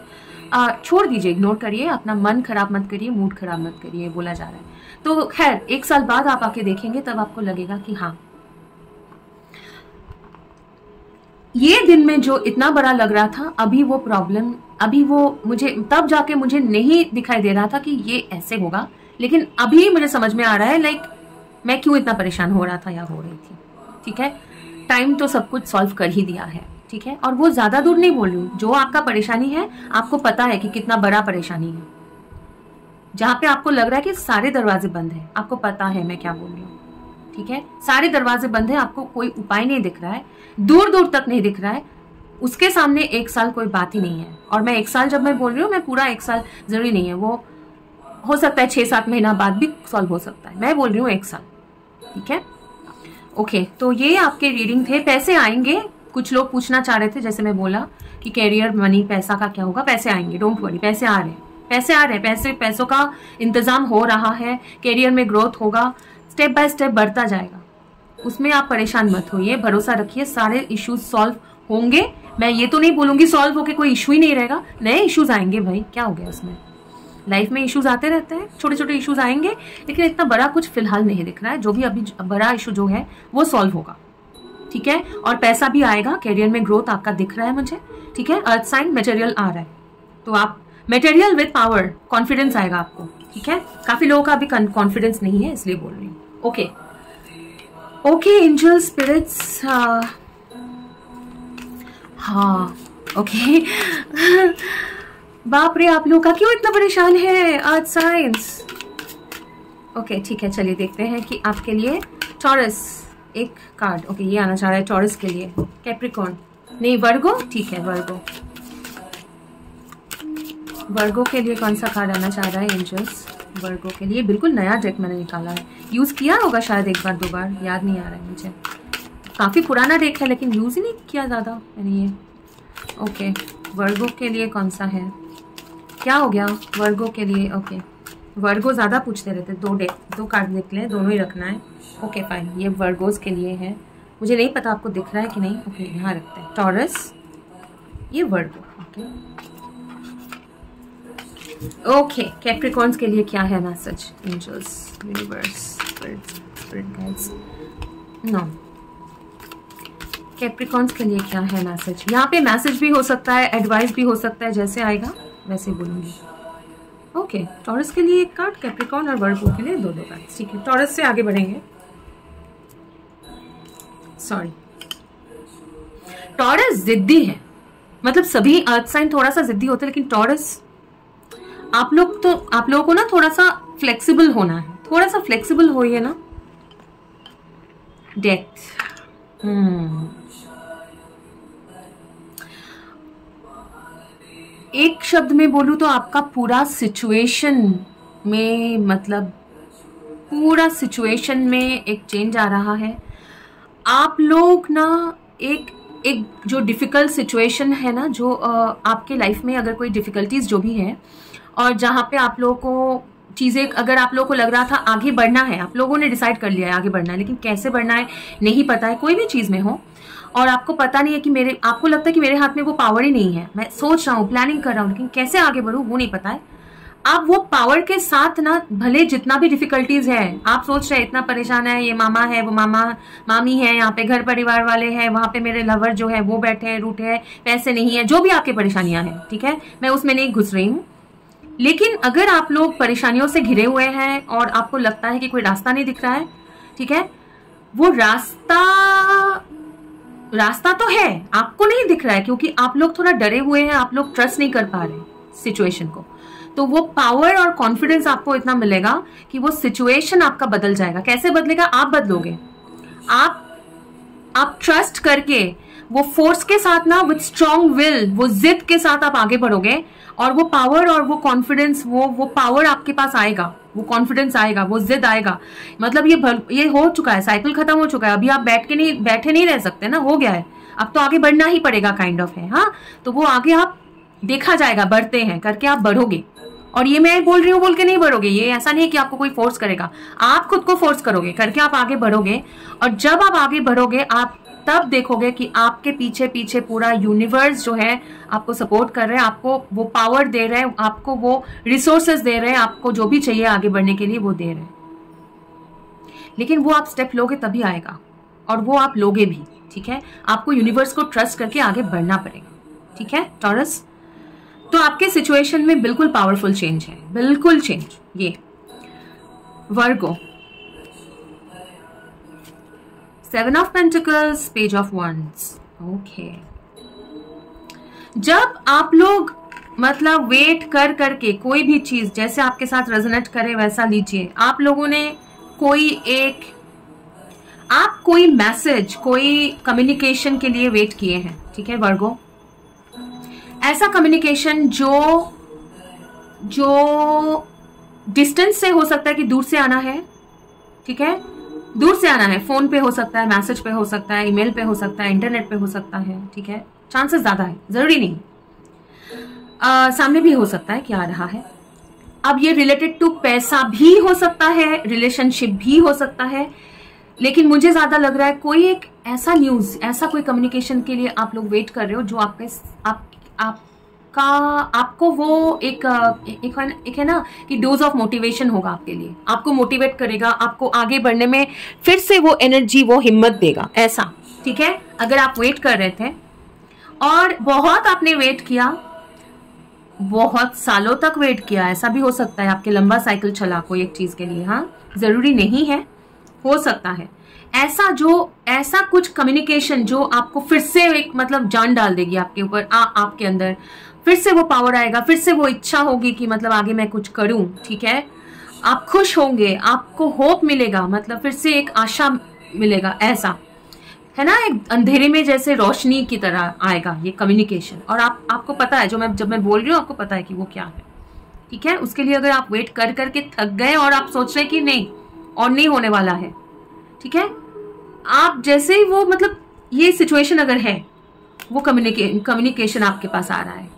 छोड़ दीजिए, इग्नोर करिए, अपना मन खराब मत करिए, मूड खराब मत करिए, बोला जा रहा है। तो खैर 1 साल बाद आप आके देखेंगे तब आपको लगेगा कि हाँ, ये दिन में जो इतना बड़ा लग रहा था, अभी वो प्रॉब्लम, अभी वो मुझे तब जाके मुझे नहीं दिखाई दे रहा था कि ये ऐसे होगा, लेकिन अभी मुझे समझ में आ रहा है लाइक मैं क्यों इतना परेशान हो रहा था या हो रही थी, ठीक है। टाइम तो सब कुछ सॉल्व कर ही दिया है, ठीक है। और वो ज्यादा दूर नहीं बोल रही हूँ, जो आपका परेशानी है आपको पता है कि कितना बड़ा परेशानी है, जहां पे आपको लग रहा है कि सारे दरवाजे बंद हैं, आपको पता है मैं क्या बोल रही हूँ, ठीक है। सारे दरवाजे बंद हैं, आपको कोई उपाय नहीं दिख रहा है, दूर दूर तक नहीं दिख रहा है, उसके सामने 1 साल कोई बात ही नहीं है। और मैं 1 साल जब मैं बोल रही हूँ, मैं पूरा 1 साल जरूरी नहीं है, वो हो सकता है 6-7 महीना बाद भी सॉल्व हो सकता है। मैं बोल रही हूँ 1 साल, ठीक है। ओके, तो ये आपके रीडिंग थे। पैसे आएंगे, कुछ लोग पूछना चाह रहे थे, जैसे मैं बोला कि कैरियर, मनी, पैसा का क्या होगा। पैसे आएंगे, डोंट वरी, पैसे आ रहे हैं, पैसे आ रहे हैं, पैसों का इंतजाम हो रहा है। कैरियर में ग्रोथ होगा, स्टेप बाय स्टेप बढ़ता जाएगा, उसमें आप परेशान मत होइए, भरोसा रखिए, सारे इश्यूज सॉल्व होंगे। मैं ये तो नहीं बोलूंगी सॉल्व होके कोई इशू ही नहीं रहेगा, नए इश्यूज आएंगे भाई, क्या हो गया उसमें। लाइफ में इश्यूज आते रहते हैं, छोटे छोटे इश्यूज आएंगे, लेकिन इतना बड़ा कुछ फिलहाल नहीं दिख रहा है। जो भी अभी बड़ा इशू जो है वो सॉल्व होगा, ठीक है। और पैसा भी आएगा, कैरियर में ग्रोथ आपका दिख रहा है मुझे, ठीक है। अर्थ साइन, मटेरियल आ रहा है, तो आप मटेरियल विद पावर, कॉन्फिडेंस आएगा आपको, ठीक है। काफी लोगों का अभी कॉन्फिडेंस नहीं है, इसलिए बोल रही हूँ। ओके ओके, एंजल स्पिरिट्स, हाँ ओके। बाप रे, आप लोगों का क्यों इतना परेशान है अर्थ साइंस। ओके ठीक है, चलिए देखते हैं कि आपके लिए टॉरस एक कार्ड। ओके, ये आना चाह रहा है टॉरस के लिए। कैप्रिकॉर्न नहीं, वर्गो, ठीक है। वर्गो के लिए कौन सा कार्ड आना चाह रहा है एंजल्स वर्गो के लिए। बिल्कुल नया डेक मैंने निकाला है, यूज किया होगा शायद 1 बार 2 बार, याद नहीं आ रहा है मुझे। काफी पुराना डेक है लेकिन यूज ही नहीं किया ज्यादा मैंने ये। ओके, वर्गो के लिए कौन सा है, क्या हो गया वर्गो के लिए। ओके, वर्गो ज्यादा पूछते रहते, 2 कार्ड निकले, दोनों ही रखना है। ओके फाइन, ये वर्गोस के लिए है, मुझे नहीं पता आपको दिख रहा है कि नहीं। ओके, यहाँ रखते हैं टॉरस, ये वर्गो। ओके, कैप्रिकॉर्न्स के लिए क्या है message angels, universe, spirit guides, no. Capricorns के लिए क्या है मैसेज। यहाँ पे मैसेज भी हो सकता है, एडवाइस भी हो सकता है, जैसे आएगा वैसे बोलूंगी। ओके, टॉरस के लिए 1 कार्ड, कैप्रिकॉर्न और वर्गो के लिए 2 कार्ड, ठीक है। टॉरस से आगे बढ़ेंगे। सॉरी, टॉरस जिद्दी है, मतलब सभी अर्थ साइन थोड़ा सा जिद्दी होते हैं, लेकिन टॉरस आप लोगों को ना थोड़ा सा फ्लेक्सिबल होना है, थोड़ा सा फ्लेक्सिबल होइए ना। डेथ, एक शब्द में बोलूं तो आपका पूरा सिचुएशन में, मतलब पूरा सिचुएशन में एक चेंज आ रहा है। आप लोग ना एक जो डिफिकल्ट सिचुएशन है ना, जो आपके लाइफ में अगर कोई डिफिकल्टीज जो भी है, और जहाँ पे आप लोगों को चीज़ें, अगर आप लोगों को लग रहा था आगे बढ़ना है, आप लोगों ने डिसाइड कर लिया है आगे बढ़ना है, लेकिन कैसे बढ़ना है नहीं पता है, कोई भी चीज़ में हो, और आपको पता नहीं है कि आपको लगता है कि मेरे हाथ में वो पावर ही नहीं है, मैं सोच रहा हूँ, प्लानिंग कर रहा हूँ, लेकिन कैसे आगे बढ़ूँ वो नहीं पता है। आप वो पावर के साथ ना, भले जितना भी डिफिकल्टीज है, आप सोच रहे हैं इतना परेशान है, ये मामा है, वो मामी है, यहाँ पे घर परिवार वाले हैं, वहां पे मेरे लवर जो है वो बैठे हैं, रूठे हैं, पैसे नहीं है, जो भी आपकी परेशानियां हैं, ठीक है, मैं उसमें नहीं घुस रही हूँ। लेकिन अगर आप लोग परेशानियों से घिरे हुए हैं और आपको लगता है कि कोई रास्ता नहीं दिख रहा है, ठीक है, वो रास्ता तो है, आपको नहीं दिख रहा है क्योंकि आप लोग थोड़ा डरे हुए हैं, आप लोग ट्रस्ट नहीं कर पा रहे सिचुएशन को। तो वो पावर और कॉन्फिडेंस आपको इतना मिलेगा कि वो सिचुएशन आपका बदल जाएगा। कैसे बदलेगा, आप बदलोगे, आप ट्रस्ट करके, वो फोर्स के साथ ना, विद स्ट्रॉन्ग विल, वो जिद के साथ आप आगे बढ़ोगे, और वो पावर और वो कॉन्फिडेंस, वो पावर आपके पास आएगा, वो कॉन्फिडेंस आएगा, वो जिद आएगा। मतलब ये हो चुका है, साइकिल खत्म हो चुका है, अभी आप बैठे नहीं रह सकते ना, हो गया है, अब तो आगे बढ़ना ही पड़ेगा, काइंड ऑफ है। हाँ, तो वो आगे आप देखा जाएगा, बढ़ते हैं करके आप बढ़ोगे। और ये मैं बोल रही हूँ बोल के नहीं बढ़ोगे, ये ऐसा नहीं है कि आपको कोई फोर्स करेगा, आप खुद को फोर्स करोगे, करके आप आगे बढ़ोगे। और जब आप आगे बढ़ोगे, आप तब देखोगे कि आपके पीछे पीछे पूरा यूनिवर्स जो है आपको सपोर्ट कर रहे हैं, आपको वो पावर दे रहे हैं, आपको वो रिसोर्सेज दे रहे हैं, आपको जो भी चाहिए आगे बढ़ने के लिए वो दे रहे हैं। लेकिन वो आप स्टेप लोगे तभी आएगा, और वो आप लोगे भी, ठीक है। आपको यूनिवर्स को ट्रस्ट करके आगे बढ़ना पड़ेगा, ठीक है टॉरस। तो आपके सिचुएशन में बिल्कुल पावरफुल चेंज है, बिल्कुल चेंज। ये Virgo, 7 of pentacles, page of wands. Okay, जब आप लोग मतलब वेट कर करके कोई भी चीज जैसे आपके साथ रेजोनेट करे वैसा लीजिए। आप लोगों ने कोई मैसेज, कोई कम्युनिकेशन के लिए वेट किए हैं, ठीक है वर्गो, ऐसा कम्युनिकेशन जो डिस्टेंस से हो सकता है कि दूर से आना है, ठीक है, दूर से आना है, फोन पे हो सकता है, मैसेज पे हो सकता है, ईमेल पे हो सकता है, इंटरनेट पे हो सकता है, ठीक है, चांसेस ज्यादा है, जरूरी नहीं। सामने भी हो सकता है कि आ रहा है। अब ये रिलेटेड टू पैसा भी हो सकता है, रिलेशनशिप भी हो सकता है, लेकिन मुझे ज्यादा लग रहा है कोई एक ऐसा न्यूज, ऐसा कोई कम्युनिकेशन के लिए आप लोग वेट कर रहे हो जो आपको वो एक है ना कि डोज ऑफ मोटिवेशन होगा आपके लिए, आपको मोटिवेट करेगा, आपको आगे बढ़ने में फिर से वो एनर्जी, वो हिम्मत देगा, ऐसा, ठीक है। अगर आप वेट कर रहे थे और बहुत आपने वेट किया, बहुत सालों तक वेट किया, ऐसा भी हो सकता है, आपके लंबा साइकिल चला कोई एक चीज के लिए, हाँ, जरूरी नहीं है, हो सकता है ऐसा कुछ कम्युनिकेशन जो आपको फिर से एक मतलब जान डाल देगी आपके ऊपर, आपके अंदर फिर से वो पावर आएगा, फिर से वो इच्छा होगी कि मतलब आगे मैं कुछ करूं, ठीक है, आप खुश होंगे, आपको होप मिलेगा, मतलब फिर से एक आशा मिलेगा, ऐसा है ना, एक अंधेरे में जैसे रोशनी की तरह आएगा ये कम्युनिकेशन। और आपको पता है, जब मैं बोल रही हूँ आपको पता है कि वो क्या है, ठीक है। उसके लिए अगर आप वेट कर करके थक गए और आप सोच रहे हैं कि नहीं और नहीं होने वाला है, ठीक है, आप जैसे ही वो मतलब ये सिचुएशन अगर है, वो कम्युनिकेशन आपके पास आ रहा है,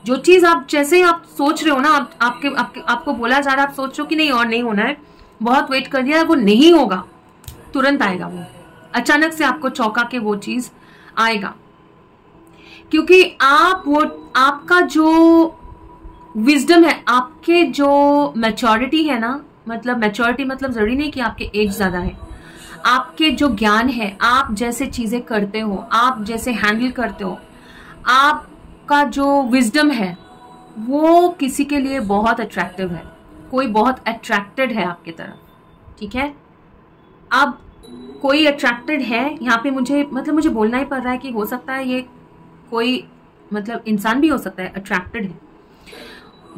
जो चीज आप जैसे ही आप सोच रहे हो ना, आपको बोला जा रहा है, आप सोच रहे हो कि नहीं और नहीं होना है, बहुत वेट कर दिया है, वो नहीं होगा, तुरंत आएगा, वो अचानक से आपको चौंका के वो चीज आएगा, क्योंकि आपका जो विजडम है, आपके जो मैच्योरिटी है ना, मतलब मैच्योरिटी मतलब जरूरी नहीं कि आपके एज ज्यादा है, आपके जो ज्ञान है, आप जैसे चीजें करते हो, आप जैसे हैंडल करते हो, आपका जो विजडम है वो किसी के लिए बहुत अट्रैक्टिव है, कोई बहुत अट्रैक्टेड है आपकी तरफ, ठीक है। अब कोई अट्रैक्टेड है यहाँ पे, मुझे बोलना ही पड़ रहा है कि हो सकता है ये कोई मतलब इंसान भी हो सकता है, अट्रैक्टेड है,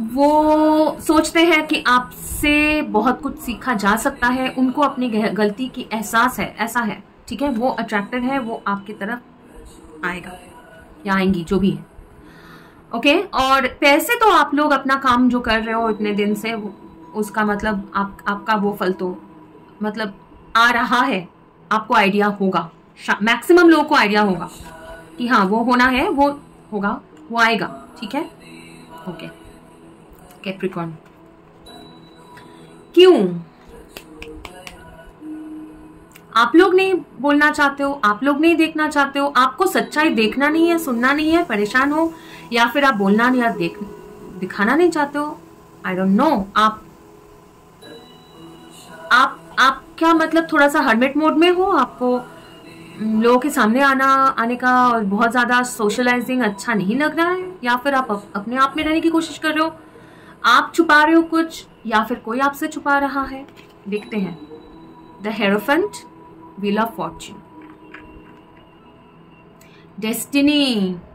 वो सोचते हैं कि आपसे बहुत कुछ सीखा जा सकता है, उनको अपनी गलती की एहसास है, ऐसा है, ठीक है, वो अट्रैक्टेड है, वो आपकी तरफ आएगा या आएंगी, जो भी है, ओके। और पैसे तो आप लोग अपना काम जो कर रहे हो इतने दिन से, उसका मतलब आपका वो फल तो मतलब आ रहा है, आपको आइडिया होगा, मैक्सिमम लोगों को आइडिया होगा कि हाँ वो होना है, वो होगा, वो आएगा, ठीक है, ओके। कैप्रिकॉर्न, क्यों आप लोग नहीं बोलना चाहते हो, आप लोग नहीं देखना चाहते हो, आपको सच्चाई देखना नहीं है, सुनना नहीं है, परेशान हो, या फिर आप बोलना या दिखाना नहीं चाहते हो, आई डोंट नो। आप क्या मतलब थोड़ा सा हर्मिट मोड में हो, आपको लोगों के सामने आने का और बहुत ज्यादा सोशलाइजिंग अच्छा नहीं लग रहा है, या फिर आप अपने आप में रहने की कोशिश कर रहे हो, आप छुपा रहे हो कुछ, या फिर कोई आपसे छुपा रहा है। देखते हैं, the hierophant, wheel of Fortune,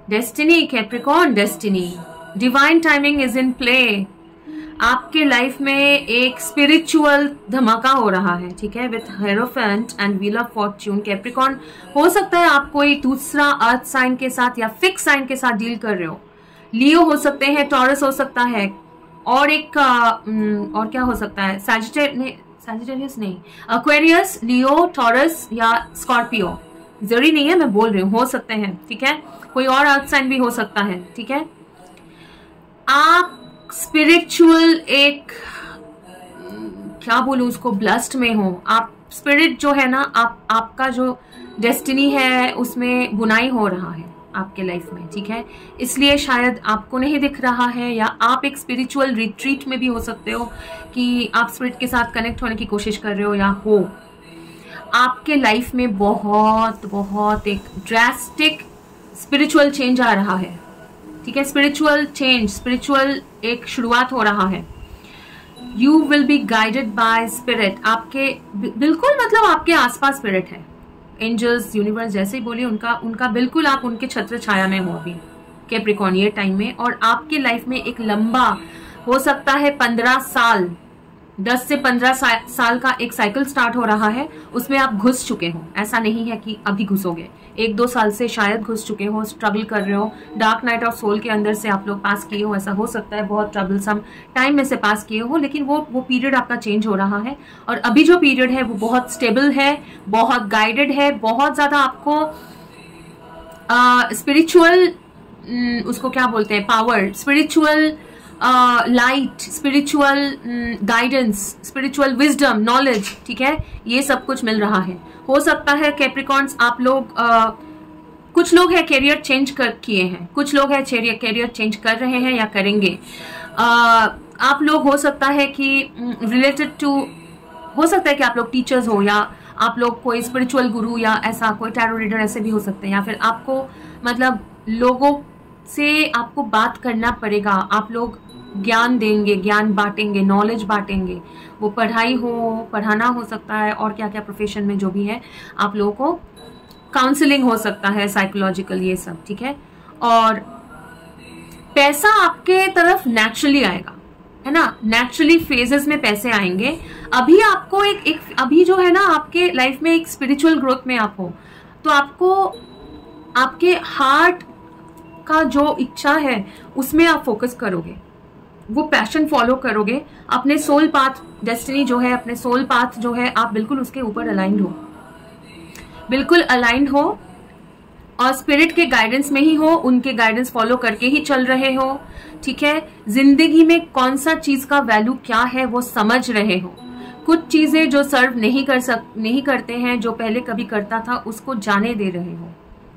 destiny Capricorn, destiny, divine timing is in play. आपके लाइफ में एक स्पिरिचुअल धमाका हो रहा है, ठीक है, with hierophant and wheel of Fortune. Capricorn हो सकता है आप कोई दूसरा अर्थ साइन के साथ या फिक्स साइन के साथ डील कर रहे हो, लियो हो सकते हैं, टॉरस हो सकता है, और एक और क्या हो सकता है, सैजिटेरियस नहीं, एक्वेरियस, लियो, टॉरस या स्कॉर्पियो, जरूरी नहीं है, मैं बोल रही हूँ, हो सकते हैं, ठीक है, कोई और अर्थ साइन भी हो सकता है, ठीक है। आप स्पिरिचुअल एक क्या बोलूं उसको, ब्लस्ट में हो आप, स्पिरिट जो है ना, आपका जो डेस्टिनी है उसमें बुनाई हो रहा है आपके लाइफ में, ठीक है, इसलिए शायद आपको नहीं दिख रहा है, या आप एक स्पिरिचुअल रिट्रीट में भी हो सकते हो कि आप स्पिरिट के साथ कनेक्ट होने की कोशिश कर रहे हो, या हो आपके लाइफ में बहुत एक ड्रास्टिक स्पिरिचुअल चेंज आ रहा है, ठीक है, स्पिरिचुअल चेंज, स्पिरिचुअल एक शुरुआत हो रहा है। You will be guided by spirit, आपके बिल्कुल मतलब आपके आसपास स्पिरिट है, एंजल्स, यूनिवर्स, जैसे ही बोलिए, उनका बिल्कुल आप उनके छत्र छाया में हो अभी कैप्रिकॉर्न ये टाइम में। और आपके लाइफ में एक लंबा हो सकता है 15 साल 10 से 15 साल का एक साइकिल स्टार्ट हो रहा है, उसमें आप घुस चुके हो। ऐसा नहीं है कि अभी घुसोगे, 1-2 साल से शायद घुस चुके हो, स्ट्रगल कर रहे हो, डार्क नाइट ऑफ सोल के अंदर से आप लोग पास किए हो। ऐसा हो सकता है बहुत ट्रबलसम टाइम में से पास किए हो, लेकिन वो पीरियड आपका चेंज हो रहा है। और अभी जो पीरियड है वो बहुत स्टेबल है, बहुत गाइडेड है, बहुत ज्यादा आपको स्पिरिचुअल उसको क्या बोलते हैं, power, spiritual light, spiritual guidance, spiritual wisdom, knowledge, ठीक है, ये सब कुछ मिल रहा है। हो सकता है कैप्रिकॉर्न्स आप लोग कुछ लोग हैं कैरियर चेंज किए हैं, कुछ लोग हैं कैरियर चेंज कर रहे हैं या करेंगे। आप लोग हो सकता है कि रिलेटेड टू, हो सकता है कि आप लोग टीचर्स हो, या आप लोग कोई स्पिरिचुअल गुरु या ऐसा कोई टैरो रीडर ऐसे भी हो सकते हैं, या फिर आपको मतलब लोगों से आपको बात करना पड़ेगा। आप लोग ज्ञान देंगे, ज्ञान बांटेंगे, नॉलेज बांटेंगे। वो पढ़ाई हो, पढ़ाना हो सकता है, और क्या क्या प्रोफेशन में जो भी है, आप लोगों को काउंसलिंग हो सकता है, साइकोलॉजिकल, ये सब, ठीक है। और पैसा आपके तरफ नेचुरली आएगा, है ना, नेचुरली फेजेस में पैसे आएंगे। अभी आपको अभी जो है ना आपके लाइफ में एक स्पिरिचुअल ग्रोथ में आप हो, तो आपको आपके हार्ट का जो इच्छा है उसमें आप फोकस करोगे, वो पैशन फॉलो करोगे, अपने सोल पाथ, डेस्टिनी जो है, अपने सोल पाथ जो है, आप बिल्कुल उसके ऊपर अलाइंड हो, बिल्कुल अलाइंड हो, और स्पिरिट के गाइडेंस में ही हो, उनके गाइडेंस फॉलो करके ही चल रहे हो, ठीक है। जिंदगी में कौन सा चीज का वैल्यू क्या है वो समझ रहे हो। कुछ चीजें जो सर्व नहीं करते हैं, जो पहले कभी करता था, उसको जाने दे रहे हो,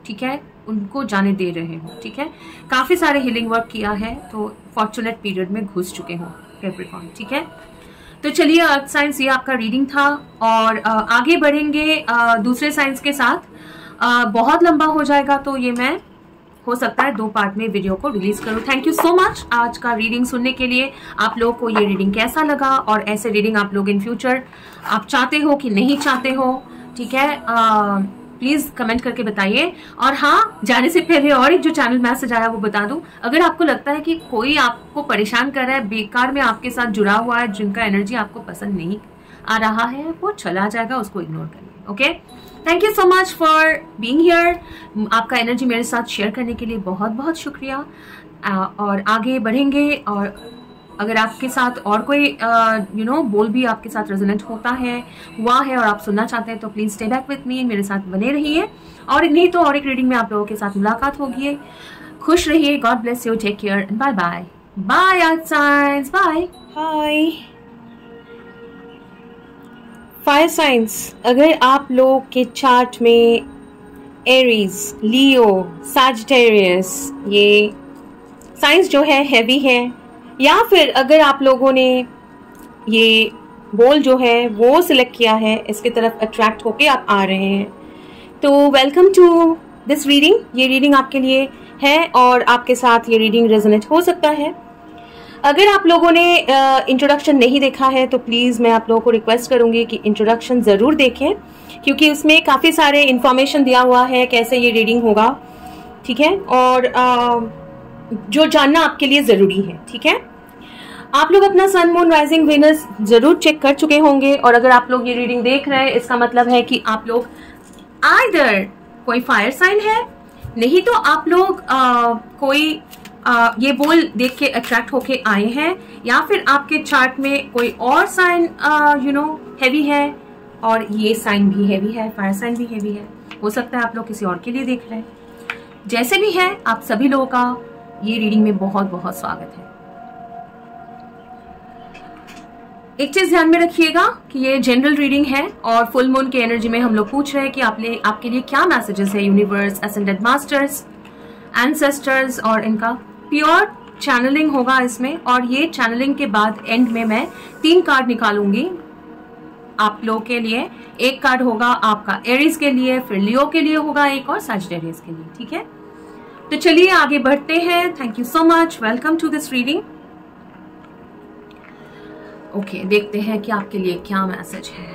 ठीक है, उनको जाने दे रहे हो, ठीक है। काफी सारे हीलिंग वर्क किया है, तो फॉर्चुनेट पीरियड में घुस चुके हो कैप्रिकॉर्न, ठीक है। तो चलिए, अर्थ साइंस ये आपका रीडिंग था, और आगे बढ़ेंगे दूसरे साइंस के साथ। बहुत लंबा हो जाएगा, तो ये मैं हो सकता है 2 पार्ट में वीडियो को रिलीज करूं। थैंक यू सो मच आज का रीडिंग सुनने के लिए। आप लोगों को ये रीडिंग कैसा लगा, और ऐसे रीडिंग आप लोग इन फ्यूचर आप चाहते हो कि नहीं चाहते हो, ठीक है, प्लीज कमेंट करके बताइए। और हाँ, जाने से पहले और एक जो चैनल मैसेज आया वो बता दूं, अगर आपको लगता है कि कोई आपको परेशान कर रहा है, बेकार में आपके साथ जुड़ा हुआ है, जिनका एनर्जी आपको पसंद नहीं आ रहा है, वो चला जाएगा, उसको इग्नोर करिए, okay. Thank you so much for being here. आपका एनर्जी मेरे साथ शेयर करने के लिए बहुत बहुत शुक्रिया। और आगे बढ़ेंगे, और अगर आपके साथ और कोई बोल भी आपके साथ रेजोनेट हुआ है और आप सुनना चाहते हैं, तो please stay back with me, मेरे साथ बने रहिए। और नहीं तो और एक रीडिंग में आप लोगों के साथ मुलाकात होगी। खुश रहिए, God bless you, take care, bye bye. Bye earth signs, bye. Hi fire signs, अगर आप लोग के चार्ट में एरीज, लियो, सैजिटेरियस ये साइंस जो है हैवी है, या फिर अगर आप लोगों ने ये बोल जो है वो सिलेक्ट किया है, इसके तरफ अट्रैक्ट होके आप आ रहे हैं, तो वेलकम टू दिस रीडिंग। ये रीडिंग आपके लिए है, और आपके साथ ये रीडिंग रेजोनेट हो सकता है। अगर आप लोगों ने इंट्रोडक्शन नहीं देखा है, तो प्लीज़ मैं आप लोगों को रिक्वेस्ट करूंगी कि इंट्रोडक्शन ज़रूर देखें, क्योंकि उसमें काफ़ी सारे इन्फॉर्मेशन दिया हुआ है कैसे ये रीडिंग होगा, ठीक है, और जो जानना आपके लिए ज़रूरी है, ठीक है। आप लोग अपना सन, मून, राइजिंग, वीनस ज़रूर चेक कर चुके होंगे, और अगर आप लोग ये रीडिंग देख रहे हैं, इसका मतलब है कि आप लोग आइदर कोई फायर साइन है, नहीं तो आप लोग कोई ये बोल देख के अट्रैक्ट होके आए हैं, या फिर आपके चार्ट में कोई और साइन हैवी है, और ये साइन भी हैवी है, फायर साइन भी हैवी है। हो सकता है आप लोग किसी और के लिए देख रहे हैं। जैसे भी है, आप सभी लोगों का ये रीडिंग में बहुत बहुत स्वागत है। एक चीज ध्यान में रखिएगा कि ये जनरल रीडिंग है, और फुल मून के एनर्जी में हम लोग पूछ रहे हैं कि आपके लिए क्या मैसेजेस है यूनिवर्स, असेंडेड मास्टर्स, एंसेस्टर्स, और इनका प्योर चैनलिंग होगा इसमें। और ये चैनलिंग के बाद एंड में मैं 3 कार्ड निकालूंगी आप लोगों के लिए। एक कार्ड होगा आपका एरीज के लिए, फिर लियो के लिए होगा एक, और सैजिटेरियस के लिए, ठीक है। तो चलिए आगे बढ़ते हैं। Thank you so much, welcome to this reading. Okay, देखते हैं कि आपके लिए क्या मैसेज है।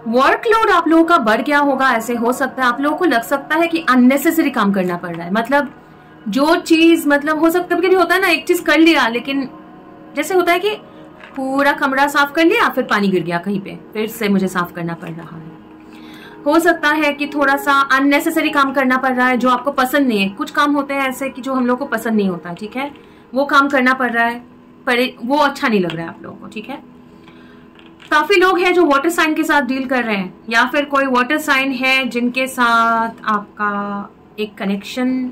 वर्कलोड आप लोगों का बढ़ गया होगा, ऐसे हो सकता है। आप लोगों को लग सकता है कि अननेसेसरी काम करना पड़ रहा है, मतलब जो चीज मतलब हो सकता, कभी कभी होता है ना, एक चीज कर लिया लेकिन जैसे होता है कि पूरा कमरा साफ कर लिया फिर पानी गिर गया कहीं पे, फिर से मुझे साफ करना पड़ रहा है। हो सकता है कि थोड़ा सा अननेसेसरी काम करना पड़ रहा है जो आपको पसंद नहीं है। कुछ काम होते हैं ऐसे कि जो हम लोग को पसंद नहीं होता है, ठीक है, वो काम करना पड़ रहा है, पर वो अच्छा नहीं लग रहा है आप लोगों को, ठीक है। काफी लोग हैं जो वाटर साइन के साथ डील कर रहे हैं, या फिर कोई वाटर साइन है जिनके साथ आपका एक कनेक्शन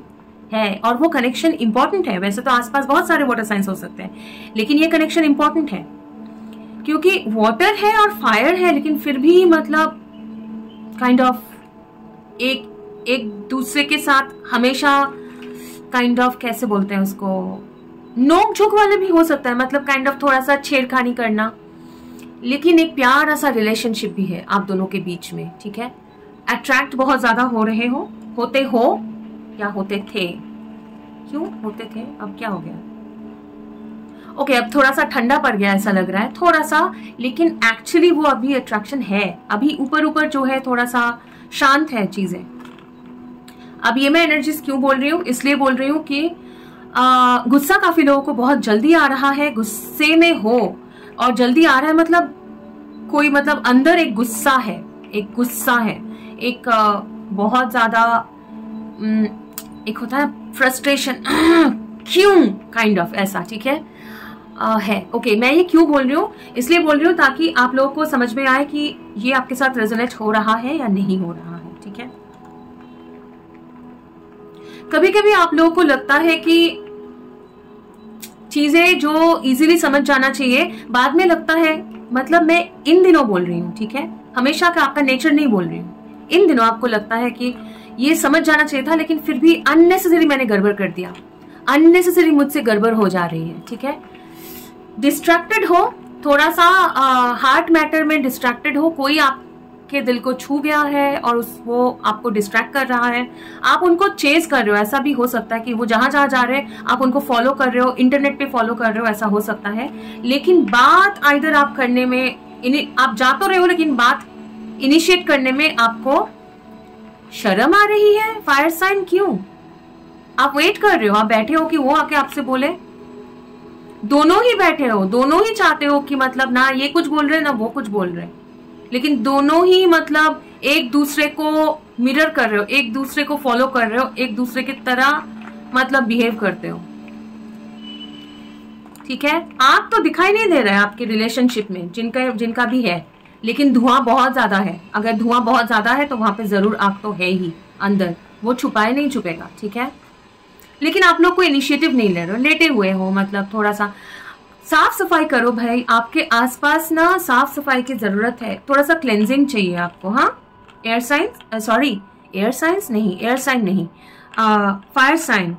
है, और वो कनेक्शन इंपॉर्टेंट है। वैसे तो आसपास बहुत सारे वाटर साइंस हो सकते हैं, लेकिन ये कनेक्शन इंपॉर्टेंट है क्योंकि वाटर है और फायर है, लेकिन फिर भी मतलब काइंड ऑफ एक दूसरे के साथ हमेशा काइंड ऑफ कैसे बोलते हैं उसको, नोक झोंक वाले भी हो सकता है, मतलब काइंड ऑफ थोड़ा सा छेड़खानी करना, लेकिन एक प्यारा सा रिलेशनशिप भी है आप दोनों के बीच में, ठीक है। अट्रैक्ट बहुत ज्यादा हो रहे हो, होते हो या होते थे, क्यों होते थे, अब क्या हो गया, ओके अब थोड़ा सा ठंडा पड़ गया ऐसा लग रहा है थोड़ा सा, लेकिन एक्चुअली वो अभी अट्रैक्शन है, अभी ऊपर ऊपर जो है थोड़ा सा शांत है चीजें। अब ये मैं एनर्जीज क्यों बोल रही हूँ, इसलिए बोल रही हूँ कि गुस्सा काफी लोगों को बहुत जल्दी आ रहा है, गुस्से में हो और जल्दी आ रहा है, मतलब कोई मतलब अंदर एक गुस्सा है, एक गुस्सा है, एक बहुत ज्यादा एक होता है फ्रस्ट्रेशन क्यों काइंड ऑफ ऐसा, ठीक है है। ओके मैं ये क्यों बोल रही हूँ, इसलिए बोल रही हूँ ताकि आप लोगों को समझ में आए कि ये आपके साथ रेजोनेट हो रहा है या नहीं हो रहा है, ठीक है। कभी कभी आप लोगों को लगता है कि चीजें जो इजीली समझ जाना चाहिए बाद में लगता है, मतलब मैं इन दिनों बोल रही हूँ, ठीक है, हमेशा का आपका नेचर नहीं बोल रही हूँ, इन दिनों आपको लगता है कि ये समझ जाना चाहिए था लेकिन फिर भी अननेसेसरी मैंने गड़बड़ कर दिया, अननेसेसरी मुझसे गड़बड़ हो जा रही है, ठीक है। डिस्ट्रैक्टेड हो थोड़ा सा, हार्ट मैटर में डिस्ट्रैक्टेड हो, कोई आपके दिल को छू गया है और वो आपको डिस्ट्रैक्ट कर रहा है, आप उनको चेज कर रहे हो, ऐसा भी हो सकता है कि वो जहां जहां जा रहे हैं आप उनको फॉलो कर रहे हो, इंटरनेट पे फॉलो कर रहे हो, ऐसा हो सकता है। लेकिन बात आइदर आप करने में आप जा तो रहे हो लेकिन बात इनिशिएट करने में आपको शर्म आ रही है। फायर साइन क्यों, आप वेट कर रहे हो, आप बैठे हो कि वो आके आपसे बोले, दोनों ही बैठे हो, दोनों ही चाहते हो कि मतलब ना ये कुछ बोल रहे ना वो कुछ बोल रहे, लेकिन दोनों ही मतलब एक दूसरे को मिरर कर रहे हो, एक दूसरे को फॉलो कर रहे हो, एक दूसरे की तरह मतलब बिहेव करते हो, ठीक है। आग तो दिखाई नहीं दे रहा है आपके रिलेशनशिप में, जिनका भी है, लेकिन धुआं बहुत ज्यादा है। अगर धुआं बहुत ज्यादा है तो वहां पे जरूर आग तो है ही अंदर, वो छुपाए नहीं छुपेगा, ठीक है। लेकिन आप लोग को इनिशिएटिव नहीं ले रहे हो, लेटे हुए हो, मतलब थोड़ा सा साफ सफाई करो भाई, आपके आसपास ना साफ सफाई की जरूरत है, थोड़ा सा क्लेंजिंग चाहिए आपको। हाँ air science, sorry air science नहीं, एयर साइन नहीं, फायर साइन,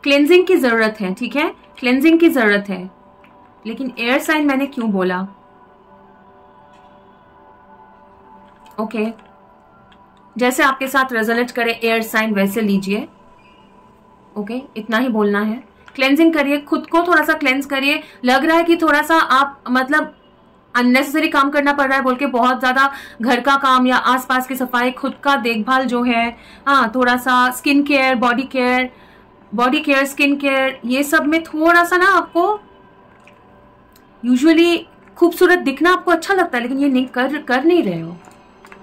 क्लेंजिंग की जरूरत है, ठीक है, क्लेंजिंग की जरूरत है। लेकिन एयर साइन मैंने क्यों बोला, ओके जैसे आपके साथ रेजोनेट करे एयर साइन वैसे लीजिए, ओके इतना ही बोलना है। क्लेंजिंग करिए, खुद को थोड़ा सा क्लेंज करिए। लग रहा है कि थोड़ा सा आप मतलब अननेसेसरी काम करना पड़ रहा है बोल के, बहुत ज्यादा घर का काम या आसपास की सफाई, खुद का देखभाल जो है, हाँ थोड़ा सा skin care, body care, skin care, ये सब में थोड़ा सा ना आपको यूजुअली खूबसूरत दिखना आपको अच्छा लगता है, लेकिन ये नहीं कर नहीं रहे हो,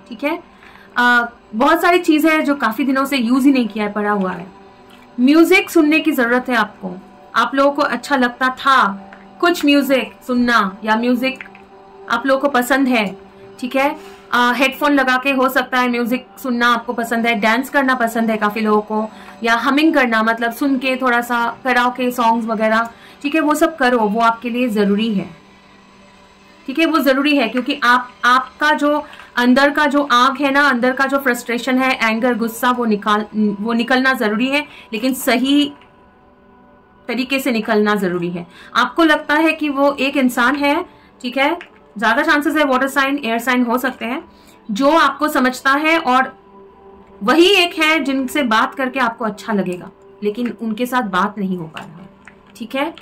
ठीक है। बहुत सारी चीजें हैं जो काफी दिनों से यूज ही नहीं किया है, पड़ा हुआ है। म्यूजिक सुनने की जरूरत है आपको, आप लोगों को अच्छा लगता था कुछ म्यूजिक सुनना, या म्यूजिक आप लोगों को पसंद है, ठीक है, हेडफोन लगा के हो सकता है म्यूजिक सुनना आपको पसंद है, डांस करना पसंद है काफी लोगों को, या हमिंग करना, मतलब सुन के थोड़ा सा कराओके सॉन्ग्स वगैरह, ठीक है, वो सब करो, वो आपके लिए जरूरी है, ठीक है, वो जरूरी है क्योंकि आपका जो अंदर का जो आग है ना, अंदर का जो फ्रस्ट्रेशन है, एंगर, गुस्सा, वो निकलना जरूरी है, लेकिन सही तरीके से निकलना जरूरी है। आपको लगता है कि वो एक इंसान है, ठीक है, ज्यादा चांसेस है वाटर साइन, एयर साइन हो सकते हैं, जो आपको समझता है और वही एक है जिनसे बात करके आपको अच्छा लगेगा, लेकिन उनके साथ बात नहीं हो पा रहा, ठीक है।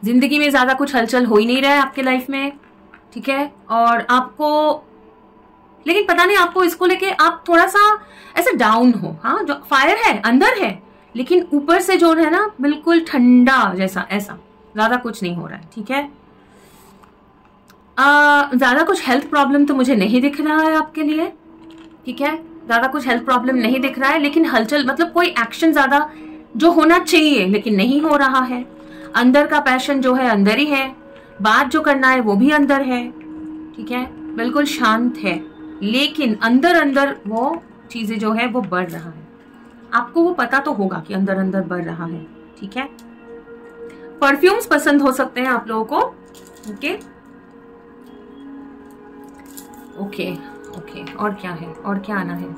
जिंदगी में ज्यादा कुछ हलचल हो ही नहीं रहा है आपके लाइफ में, ठीक है, और आपको लेकिन पता नहीं आपको इसको लेके आप थोड़ा सा ऐसा डाउन हो। हाँ, जो फायर है अंदर है, लेकिन ऊपर से जो है ना बिल्कुल ठंडा जैसा, ऐसा ज्यादा कुछ नहीं हो रहा है। ठीक है, ज्यादा कुछ हेल्थ प्रॉब्लम तो मुझे नहीं दिख रहा है आपके लिए। ठीक है, ज्यादा कुछ हेल्थ प्रॉब्लम नहीं दिख रहा है, लेकिन हलचल मतलब कोई एक्शन ज्यादा जो होना चाहिए लेकिन नहीं हो रहा है। अंदर का पैशन जो है अंदर ही है, बात जो करना है वो भी अंदर है। ठीक है, बिल्कुल शांत है, लेकिन अंदर अंदर वो चीजें जो है वो बढ़ रहा है। आपको वो पता तो होगा कि अंदर अंदर बढ़ रहा है। ठीक है, परफ्यूम्स पसंद हो सकते हैं आप लोगों को। ओके ओके ओके, और क्या है, और क्या आना है?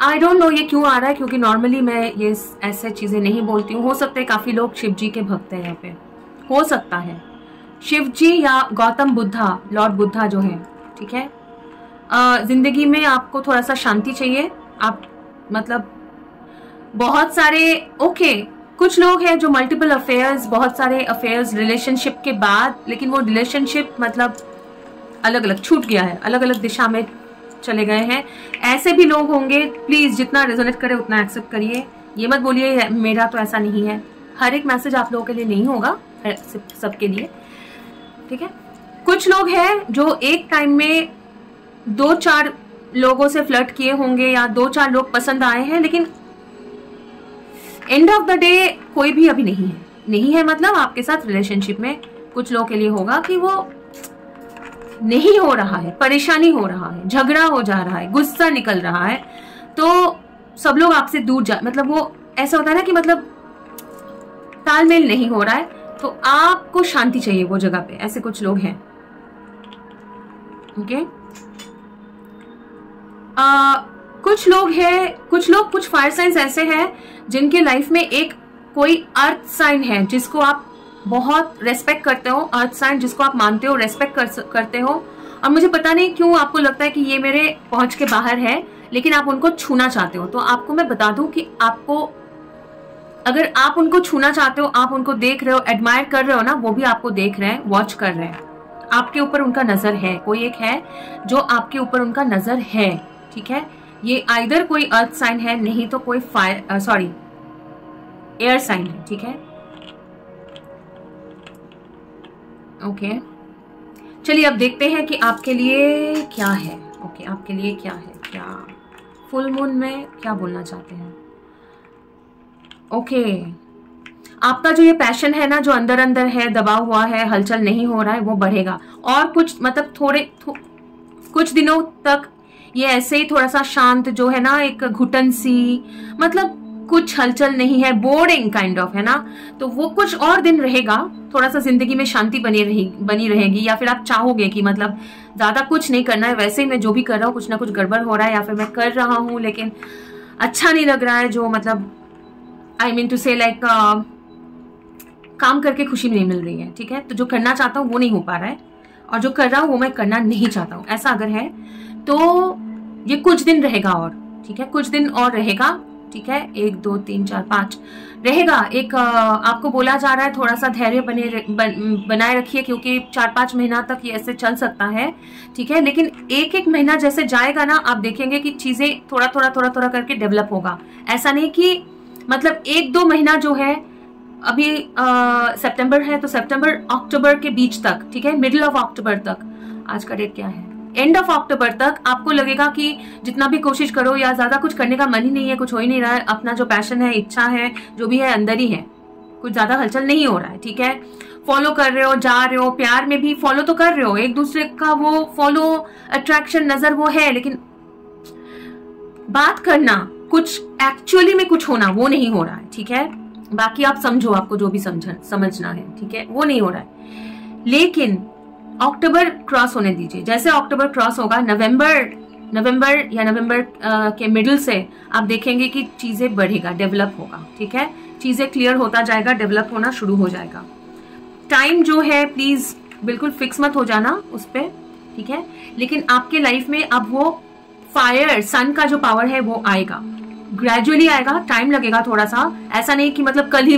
आई डोंट नो ये क्यों आ रहा है, क्योंकि नॉर्मली मैं ये ऐसे चीजें नहीं बोलती हूँ। हो सकता है काफी लोग शिव जी के भक्त हैं यहाँ पे, हो सकता है शिव जी या गौतम बुद्धा, लॉर्ड बुद्धा जो है। ठीक है, जिंदगी में आपको थोड़ा सा शांति चाहिए। आप मतलब बहुत सारे कुछ लोग हैं जो मल्टीपल अफेयर्स, बहुत सारे अफेयर्स रिलेशनशिप के बाद, लेकिन वो रिलेशनशिप मतलब अलग अलग छूट गया है, अलग अलग दिशा में चले गए हैं। ऐसे भी लोग होंगे, प्लीज जितना रेजोनेट करे उतना एक्सेप्ट करिए। ये मत बोलिए मेरा तो ऐसा नहीं है। हर एक मैसेज आप लोगों के लिए नहीं होगा, सबके लिए। ठीक है, कुछ लोग हैं जो एक टाइम में 2-4 लोगों से फ्लर्ट किए होंगे या 2-4 लोग पसंद आए हैं, लेकिन एंड ऑफ द डे कोई भी अभी नहीं है। मतलब आपके साथ रिलेशनशिप में कुछ लोगों के लिए होगा कि वो नहीं हो रहा है, परेशानी हो रहा है, झगड़ा हो जा रहा है, गुस्सा निकल रहा है, तो सब लोग आपसे दूर मतलब वो ऐसा होता है ना कि मतलब तालमेल नहीं हो रहा है, तो आपको शांति चाहिए वो जगह पे। ऐसे कुछ लोग हैं। ओके, कुछ फायर साइंस ऐसे हैं जिनके लाइफ में एक कोई अर्थ साइन है जिसको आप बहुत रेस्पेक्ट करते हो, अर्थ साइन जिसको आप मानते हो, रेस्पेक्ट करते हो, और मुझे पता नहीं क्यों आपको लगता है कि ये मेरे पहुंच के बाहर है, लेकिन आप उनको छूना चाहते हो। तो आपको मैं बता दूं कि आपको, अगर आप उनको छूना चाहते हो, आप उनको देख रहे हो, एडमायर कर रहे हो ना, वो भी आपको देख रहे हैं, वॉच कर रहे हैं। आपके ऊपर उनका नजर है, कोई एक है जो आपके ऊपर उनका नजर है। ठीक है, ये आइदर कोई अर्थ साइन है, नहीं तो कोई एयर साइन है। ठीक है, ओके, चलिए अब देखते हैं कि आपके लिए क्या है। ओके, आपके लिए क्या है, क्या फुल मून में क्या बोलना चाहते हैं? ओके, आपका जो ये पैशन है ना, जो अंदर अंदर है, दबा हुआ है, हलचल नहीं हो रहा है, वो बढ़ेगा। और कुछ मतलब कुछ दिनों तक ये ऐसे ही थोड़ा सा शांत जो है ना, एक घुटन सी, मतलब कुछ हलचल नहीं है, बोरिंग काइंड ऑफ है ना, तो वो कुछ और दिन रहेगा। थोड़ा सा जिंदगी में शांति बनी रहेगी, या फिर आप चाहोगे कि मतलब ज्यादा कुछ नहीं करना है, वैसे ही मैं जो भी कर रहा हूँ कुछ ना कुछ गड़बड़ हो रहा है, या फिर मैं कर रहा हूँ लेकिन अच्छा नहीं लग रहा है, जो मतलब आई मीन टू से लाइक काम करके खुशी नहीं मिल रही है। ठीक है, तो जो करना चाहता हूँ वो नहीं हो पा रहा है, और जो कर रहा हूँ वो मैं करना नहीं चाहता हूँ। ऐसा अगर है तो ये कुछ दिन रहेगा और। ठीक है, कुछ दिन और रहेगा। ठीक है, 1 2 3 4 5 रहेगा। एक आपको बोला जा रहा है थोड़ा सा धैर्य बनाए रखिए, क्योंकि 4-5 महीना तक ये ऐसे चल सकता है। ठीक है, लेकिन एक महीना जैसे जाएगा ना, आप देखेंगे कि चीजें थोड़ा करके डेवलप होगा। ऐसा नहीं कि मतलब 1-2 महीना जो है, अभी सितंबर है तो सितंबर अक्टूबर के बीच तक, ठीक है, मिडिल ऑफ अक्टूबर तक, आज का डेट क्या है, एंड ऑफ अक्टूबर तक आपको लगेगा कि जितना भी कोशिश करो या ज्यादा कुछ करने का मन ही नहीं है, कुछ हो ही नहीं रहा है, अपना जो पैशन है, इच्छा है, जो भी है अंदर ही है, कुछ ज्यादा हलचल नहीं हो रहा है। ठीक है, फॉलो कर रहे हो, जा रहे हो, प्यार में भी फॉलो तो कर रहे हो, एक दूसरे का वो फॉलो, अट्रैक्शन, नजर वो है, लेकिन बात करना, कुछ एक्चुअली में कुछ होना, वो नहीं हो रहा है। ठीक है, बाकी आप समझो, आपको जो भी समझना है, ठीक है, वो नहीं हो रहा है। लेकिन अक्टूबर क्रॉस होने दीजिए, जैसे अक्टूबर क्रॉस होगा, नवंबर या नवंबर के मिडिल से आप देखेंगे कि चीजें बढ़ेगा, डेवलप होगा। ठीक है, चीजें क्लियर होता जाएगा, डेवलप होना शुरू हो जाएगा। टाइम जो है प्लीज बिल्कुल फिक्स मत हो जाना उस पर। ठीक है, लेकिन आपके लाइफ में अब वो फायर, सन का जो पावर है वो आएगा, ग्रेजुअली आएगा, टाइम लगेगा थोड़ा सा, ऐसा नहीं कि मतलब कल ही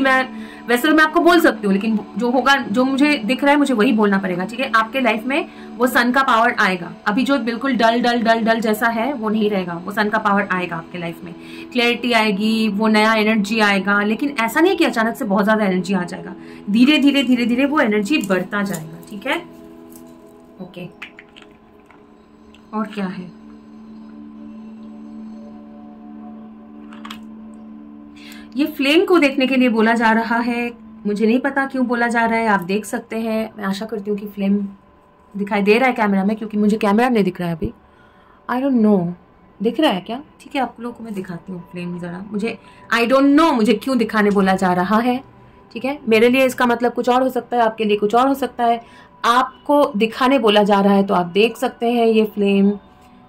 वैसे तो मैं आपको बोल सकती हूँ, लेकिन जो होगा, जो मुझे दिख रहा है मुझे वही बोलना पड़ेगा, ठीक है। आपके लाइफ में वो सन का पावर आएगा। अभी जो बिल्कुल डल डल डल डल जैसा है वो नहीं रहेगा, वो सन का पावर आएगा आपके लाइफ में, क्लैरिटी आएगी, वो नया एनर्जी आएगा। लेकिन ऐसा नहीं कि अचानक से बहुत ज्यादा एनर्जी आ जाएगा, धीरे धीरे धीरे धीरे वो एनर्जी बढ़ता जाएगा, ठीक है। ओके, और क्या है? ये फ्लेम को देखने के लिए बोला जा रहा है, मुझे नहीं पता क्यों बोला जा रहा है, आप देख सकते हैं। मैं आशा करती हूँ कि फ्लेम दिखाई दे रहा है कैमरा में, क्योंकि मुझे कैमरा नहीं दिख रहा है अभी। आई डोंट नो, दिख रहा है क्या? ठीक है, आप लोगों को मैं दिखाती हूँ फ्लेम जरा। मुझे आई डोंट नो मुझे क्यों दिखाने बोला जा रहा है, ठीक है। मेरे लिए इसका मतलब कुछ और हो सकता है, आपके लिए कुछ और हो सकता है। आपको दिखाने बोला जा रहा है तो आप देख सकते हैं ये फ्लेम।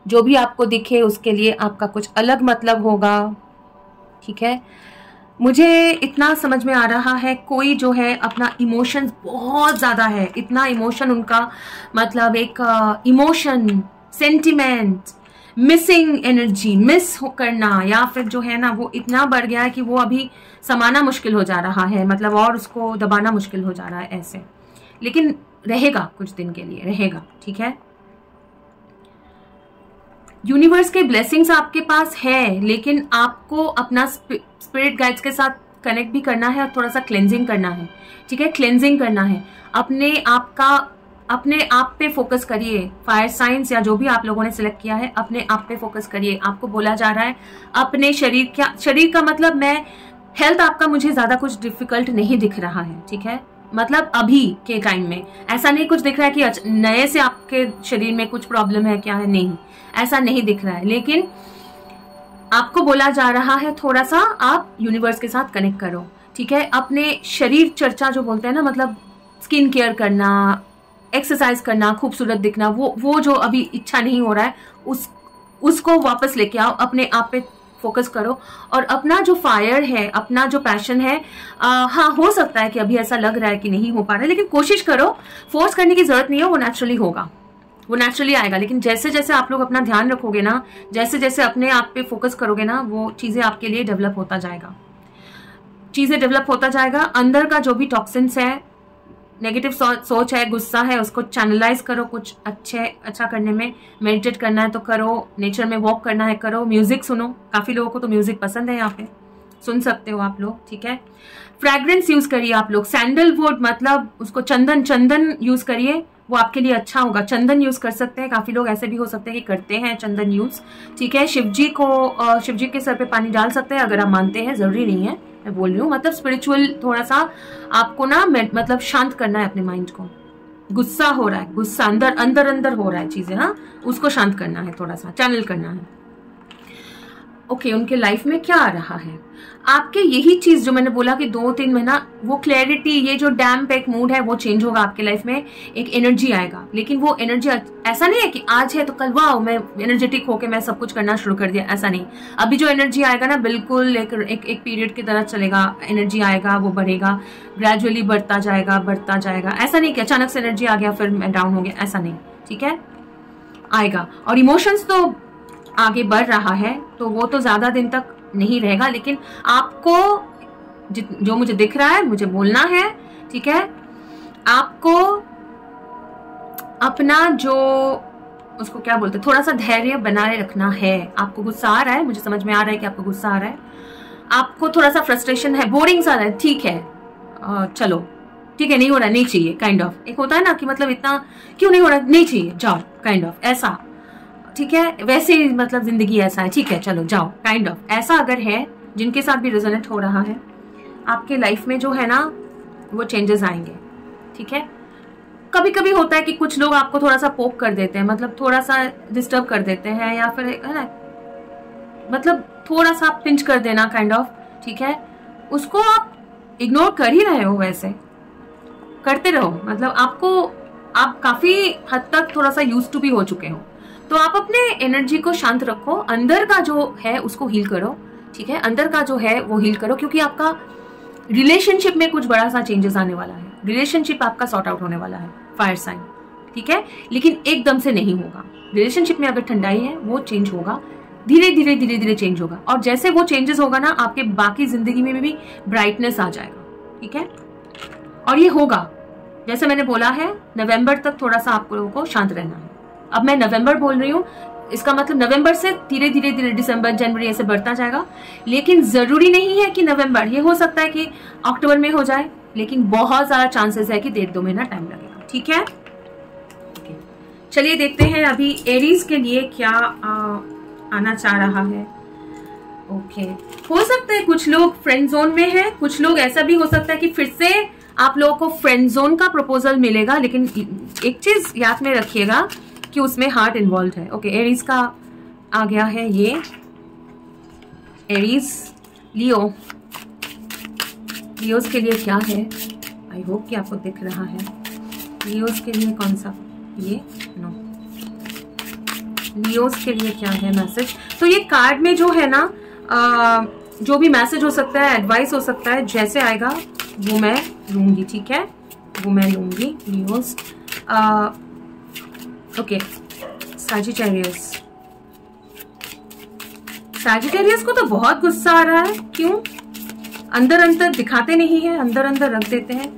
जो भी आपको दिखे उसके लिए आपका कुछ अलग मतलब होगा, ठीक है। मुझे इतना समझ में आ रहा है, कोई जो है अपना इमोशंस बहुत ज़्यादा है, इतना इमोशन उनका, मतलब एक emotion, sentiment, missing energy, miss करना, या फिर जो है ना वो इतना बढ़ गया है कि वो अभी समाना मुश्किल हो जा रहा है, मतलब और उसको दबाना मुश्किल हो जा रहा है ऐसे। लेकिन रहेगा, कुछ दिन के लिए रहेगा, ठीक है। यूनिवर्स के ब्लेसिंग्स आपके पास है, लेकिन आपको अपना स्पिरिट गाइड्स के साथ कनेक्ट भी करना है और थोड़ा सा क्लेंजिंग करना है, ठीक है। क्लेंजिंग करना है अपने आप पे फोकस करिए। फायर साइंस या जो भी आप लोगों ने सिलेक्ट किया है, अपने आप पे फोकस करिए। आपको बोला जा रहा है अपने शरीर का मतलब, मैं हेल्थ आपका मुझे ज्यादा कुछ डिफिकल्ट नहीं दिख रहा है, ठीक है। मतलब अभी के टाइम में ऐसा नहीं कुछ दिख रहा है कि नए से आपके शरीर में कुछ प्रॉब्लम है क्या है, नहीं, ऐसा नहीं दिख रहा है। लेकिन आपको बोला जा रहा है थोड़ा सा आप यूनिवर्स के साथ कनेक्ट करो, ठीक है। अपने शरीर चर्चा जो बोलते हैं ना, मतलब स्किन केयर करना, एक्सरसाइज करना, खूबसूरत दिखना, वो जो अभी इच्छा नहीं हो रहा है उसको वापस लेके आओ, अपने आप पे फोकस करो। और अपना जो फायर है, अपना जो पैशन है, हाँ हो सकता है कि अभी ऐसा लग रहा है कि नहीं हो पा रहा है, लेकिन कोशिश करो, फोर्स करने की जरूरत नहीं है, वो नेचुरली होगा, वो नेचुरली आएगा। लेकिन जैसे जैसे आप लोग अपना ध्यान रखोगे ना, जैसे जैसे अपने आप पे फोकस करोगे ना, वो चीजें आपके लिए डेवलप होता जाएगा, चीजें डेवलप होता जाएगा। अंदर का जो भी टॉक्सिन्स है, नेगेटिव सोच है, गुस्सा है, उसको चैनलाइज करो कुछ अच्छा करने में। मेडिटेट करना है तो करो, नेचर में वॉक करना है करो, म्यूजिक सुनो, काफी लोगों को तो म्यूजिक पसंद है, यहाँ पे सुन सकते हो आप लोग, ठीक है। फ्रैग्रेंस यूज करिए आप लोग, सैंडलवुड, मतलब उसको चंदन यूज करिए, वो आपके लिए अच्छा होगा। चंदन यूज कर सकते हैं, काफी लोग ऐसे भी हो सकते हैं कि करते हैं चंदन यूज, ठीक है। शिवजी के सर पे पानी डाल सकते हैं अगर आप मानते हैं, जरूरी नहीं है, मैं बोल रही हूँ मतलब स्पिरिचुअल थोड़ा सा आपको ना मतलब शांत करना है अपने माइंड को। गुस्सा हो रहा है, गुस्सा अंदर हो रहा है चीजें, हाँ उसको शांत करना है, थोड़ा सा चैनल करना है। ओके, उनके लाइफ में क्या आ रहा है? आपके यही चीज जो मैंने बोला कि 2-3 महीना वो क्लैरिटी, ये जो डैम्प एक मूड है वो चेंज होगा आपके लाइफ में, एक एनर्जी आएगा। लेकिन वो एनर्जी ऐसा नहीं है कि आज है तो कल वाह मैं एनर्जेटिक होके मैं सब कुछ करना शुरू कर दिया, ऐसा नहीं। अभी जो एनर्जी आएगा ना, बिल्कुल एक पीरियड की तरह चलेगा, एनर्जी आएगा, वो बढ़ेगा, ग्रेजुअली बढ़ता जाएगा। ऐसा नहीं कि अचानक से एनर्जी आ गया फिर डाउन हो गया, ऐसा नहीं, ठीक है, आएगा। और इमोशंस तो आगे बढ़ रहा है, तो वो तो ज्यादा दिन तक नहीं रहेगा। लेकिन आपको जो मुझे दिख रहा है मुझे बोलना है, ठीक है। आपको अपना जो उसको क्या बोलते हैं, थोड़ा सा धैर्य बनाए रखना है। आपको गुस्सा आ रहा है, मुझे समझ में आ रहा है कि आपको गुस्सा आ रहा है, आपको थोड़ा सा फ्रस्ट्रेशन है, बोरिंग सा आ रहा है, ठीक है, चलो ठीक है, नहीं हो रहा है, नहीं चाहिए, काइंड ऑफ एक होता है ना कि मतलब इतना क्यों नहीं हो रहा है, नहीं चाहिए, जाओ, काइंड ऑफ ऐसा, ठीक है। वैसे ही मतलब जिंदगी ऐसा है, ठीक है चलो जाओ, काइंड ऑफ ऐसा अगर है, जिनके साथ भी रेजोनेट हो रहा है, आपके लाइफ में जो है ना वो चेंजेस आएंगे, ठीक है। कभी कभी होता है कि कुछ लोग आपको थोड़ा सा पोक कर देते हैं, मतलब थोड़ा सा डिस्टर्ब कर देते हैं, या फिर है ना मतलब थोड़ा सा पिंच कर देना, काइंड ऑफ, ठीक है। उसको आप इग्नोर कर ही रहे हो, वैसे करते रहो, मतलब आप काफी हद तक थोड़ा सा यूज टू भी हो चुके हो। तो आप अपने एनर्जी को शांत रखो, अंदर का जो है उसको हील करो, ठीक है, अंदर का जो है वो हील करो, क्योंकि आपका रिलेशनशिप में कुछ बड़ा सा चेंजेस आने वाला है, रिलेशनशिप आपका सॉर्ट आउट होने वाला है, फायर साइन, ठीक है। लेकिन एकदम से नहीं होगा, रिलेशनशिप में अगर ठंडाई है वो चेंज होगा, धीरे धीरे धीरे धीरे चेंज होगा, और जैसे वो चेंजेस होगा ना आपके बाकी जिंदगी में भी ब्राइटनेस आ जाएगा। ठीक है, और ये होगा जैसे मैंने बोला है, नवंबर तक थोड़ा सा आप लोगों को शांत रहना है। अब मैं नवंबर बोल रही हूँ, इसका मतलब नवंबर से धीरे धीरे धीरे दिसंबर, जनवरी ऐसे बढ़ता जाएगा, लेकिन जरूरी नहीं है कि नवंबर, ये हो सकता है कि अक्टूबर में हो जाए, लेकिन बहुत ज्यादा चांसेस है कि 1.5-2 महीना टाइम लगेगा। ठीक है, चलिए देखते हैं अभी एरीज के लिए क्या आना चाह रहा है। ओके, हो सकता है कुछ लोग फ्रेंड जोन में है, कुछ लोग ऐसा भी हो सकता है कि फिर से आप लोगों को फ्रेंड जोन का प्रपोजल मिलेगा, लेकिन एक चीज याद में रखिएगा कि उसमें हार्ट इन्वॉल्व है। ओके, एरीज का आ गया है ये, एरीज लियो, लियोस के लिए क्या है, आई होप कि आपको दिख रहा है। लियोस के लिए कौन सा, ये नो, लियोस के लिए क्या है मैसेज। तो ये कार्ड में जो है ना जो भी मैसेज हो सकता है, एडवाइस हो सकता है, जैसे आएगा वो मैं लूंगी। ठीक है, वो मैं लूंगी। लियोस, ओके, सैजिटेरियस, सैजिटेरियस को तो बहुत गुस्सा आ रहा है, क्यों? अंदर अंदर दिखाते नहीं है, अंदर अंदर रख देते हैं,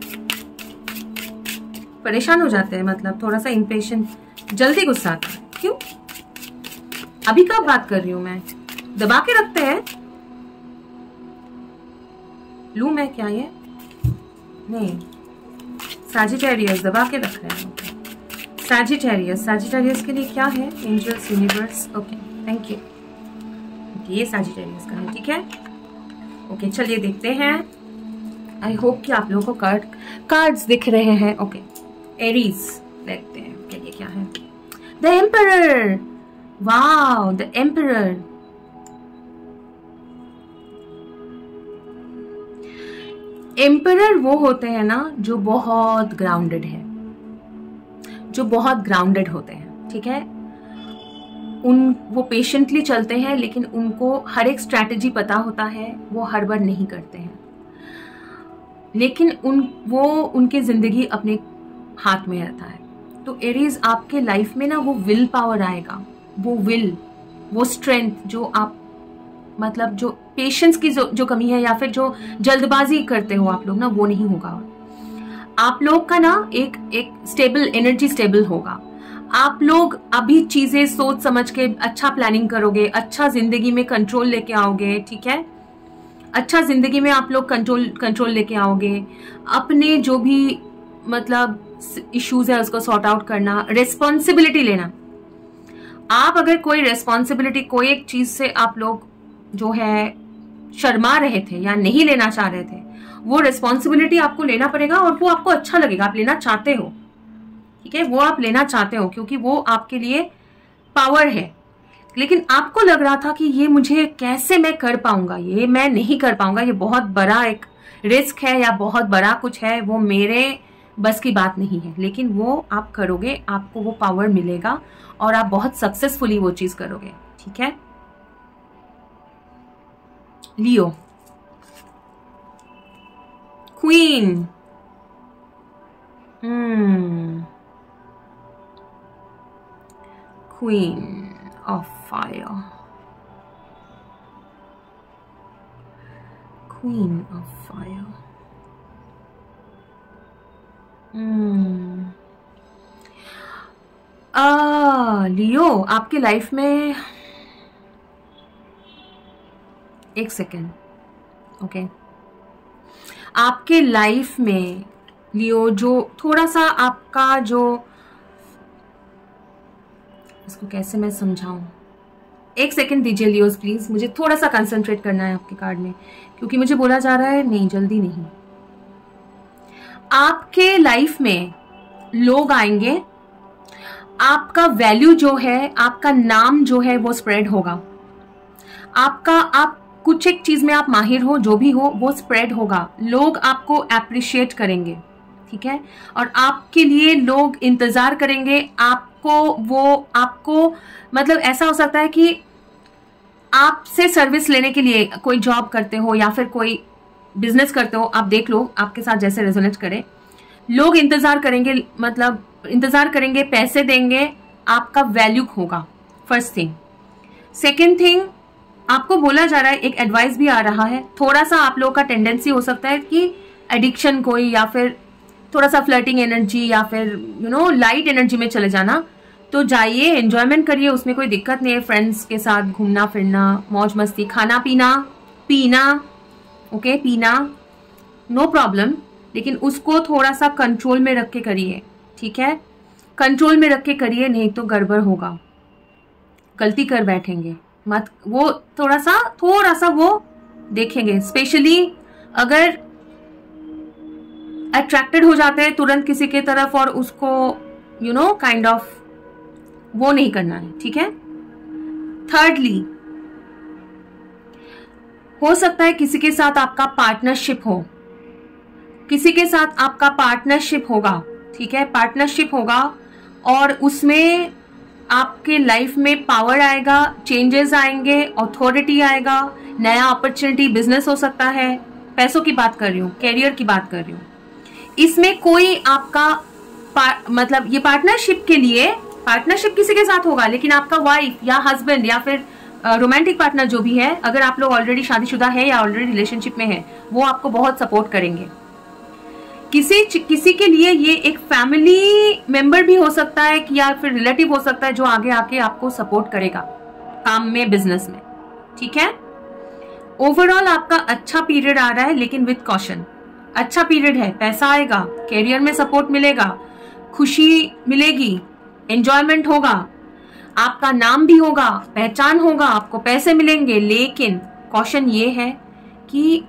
परेशान हो जाते हैं, मतलब थोड़ा सा इम्पेशेंट, जल्दी गुस्सा आता है, क्यों? अभी कब बात कर रही हूं मैं, दबा के रखते हैं। लू मैं क्या ये, नहीं, सैजिटेरियस दबा के रख रहे हैं। सैजिटेरियस, सैजिटेरियस के लिए क्या है, angels, universe. Okay, thank you. ये सैजिटेरियस का है। ठीक है, ओके, चलिए देखते हैं। आई होप कि आप लोगों को कार्ड्स दिख रहे हैं। ओके, एरीज देखते हैं के लिए क्या है। The emperor, wow, the emperor. Emperor वो होते हैं ना जो बहुत ग्राउंडेड है, जो बहुत ग्राउंडेड होते हैं। ठीक है, वो पेशेंटली चलते हैं, लेकिन उनको हर एक स्ट्रैटेजी पता होता है, वो हड़बड़ नहीं करते हैं, लेकिन उनकी जिंदगी अपने हाथ में रहता है। तो एरीज आपके लाइफ में ना वो विल पावर आएगा, वो विल, वो स्ट्रेंथ जो आप, मतलब जो पेशेंस की जो कमी है, या फिर जो जल्दबाजी करते हो आप लोग ना, वो नहीं होगा। आप लोग का ना एक स्टेबल एनर्जी, स्टेबल होगा। आप लोग अभी चीजें सोच समझ के अच्छा प्लानिंग करोगे, अच्छा जिंदगी में कंट्रोल लेके आओगे। ठीक है, अच्छा जिंदगी में आप लोग कंट्रोल लेके आओगे। अपने जो भी मतलब इश्यूज है उसको सॉर्ट आउट करना, रेस्पॉन्सिबिलिटी लेना। आप अगर कोई रेस्पॉन्सिबिलिटी, कोई एक चीज से आप लोग जो है शर्मा रहे थे या नहीं लेना चाह रहे थे, वो रेस्पॉन्सिबिलिटी आपको लेना पड़ेगा, और वो आपको अच्छा लगेगा, आप लेना चाहते हो। ठीक है, वो आप लेना चाहते हो क्योंकि वो आपके लिए पावर है। लेकिन आपको लग रहा था कि ये मुझे कैसे मैं कर पाऊंगा, ये मैं नहीं कर पाऊंगा, ये बहुत बड़ा एक रिस्क है या बहुत बड़ा कुछ है, वो मेरे बस की बात नहीं है। लेकिन वो आप करोगे, आपको वो पावर मिलेगा और आप बहुत सक्सेसफुली वो चीज करोगे। ठीक है, Leo, queen, queen of fire, queen of fire. Leo, आपके लाइफ में, एक सेकेंड, ओके, आपके लाइफ में लियो जो थोड़ा सा आपका जो, इसको कैसे मैं समझाऊं, एक सेकेंड दीजिए लियोस प्लीज, मुझे थोड़ा सा कंसंट्रेट करना है आपके कार्ड में, क्योंकि मुझे बोला जा रहा है नहीं, जल्दी नहीं। आपके लाइफ में लोग आएंगे, आपका वैल्यू जो है, आपका नाम जो है वो स्प्रेड होगा, आप कुछ एक चीज में आप माहिर हो, जो भी हो वो स्प्रेड होगा, लोग आपको अप्रिशिएट करेंगे। ठीक है, और आपके लिए लोग इंतजार करेंगे, आपको मतलब ऐसा हो सकता है कि आपसे सर्विस लेने के लिए, कोई जॉब करते हो या फिर कोई बिजनेस करते हो, आप देख लो आपके साथ जैसे रेजोनेट करे, लोग इंतजार करेंगे, मतलब इंतजार करेंगे, पैसे देंगे, आपका वैल्यू होगा। फर्स्ट थिंग, सेकेंड थिंग, आपको बोला जा रहा है, एक एडवाइस भी आ रहा है, थोड़ा सा आप लोगों का टेंडेंसी हो सकता है कि एडिक्शन कोई, या फिर थोड़ा सा फ्लर्टिंग एनर्जी, या फिर लाइट एनर्जी में चले जाना, तो जाइए, एंजॉयमेंट करिए, उसमें कोई दिक्कत नहीं है। फ्रेंड्स के साथ घूमना फिरना, मौज मस्ती, खाना पीना, ओके, पीना, नो प्रॉब्लम, लेकिन उसको थोड़ा सा कंट्रोल में रख के करिए, ठीक है? कंट्रोल में रख के करिए, नहीं तो गड़बड़ होगा, गलती कर बैठेंगे मत। वो थोड़ा सा वो देखेंगे, स्पेशली अगर अट्रैक्टेड हो जाते हैं तुरंत किसी के तरफ, और उसको काइंड ऑफ वो नहीं करना है, ठीक है? थर्डली, हो सकता है किसी के साथ आपका पार्टनरशिप हो, किसी के साथ आपका पार्टनरशिप होगा, ठीक है? पार्टनरशिप होगा, और उसमें आपके लाइफ में पावर आएगा, चेंजेस आएंगे, अथॉरिटी आएगा, नया अपॉर्चुनिटी, बिजनेस हो सकता है, पैसों की बात कर रही हूँ, कैरियर की बात कर रही हूँ। इसमें कोई आपका मतलब ये पार्टनरशिप के लिए, पार्टनरशिप किसी के साथ होगा, लेकिन आपका वाइफ या हस्बैंड या फिर रोमांटिक पार्टनर जो भी है, अगर आप लोग ऑलरेडी शादीशुदा है या ऑलरेडी रिलेशनशिप में है, वो आपको बहुत सपोर्ट करेंगे। किसी के लिए ये एक फैमिली मेंबर भी हो सकता है, या फिर रिलेटिव हो सकता है, जो आगे आके आपको सपोर्ट करेगा काम में, बिजनेस में, ठीक है? ओवरऑल आपका अच्छा पीरियड आ रहा है, लेकिन विद कॉशन। अच्छा पीरियड है, पैसा आएगा, कैरियर में सपोर्ट मिलेगा, खुशी मिलेगी, एंजॉयमेंट होगा, आपका नाम भी होगा, पहचान होगा, आपको पैसे मिलेंगे, लेकिन कॉशन ये है कि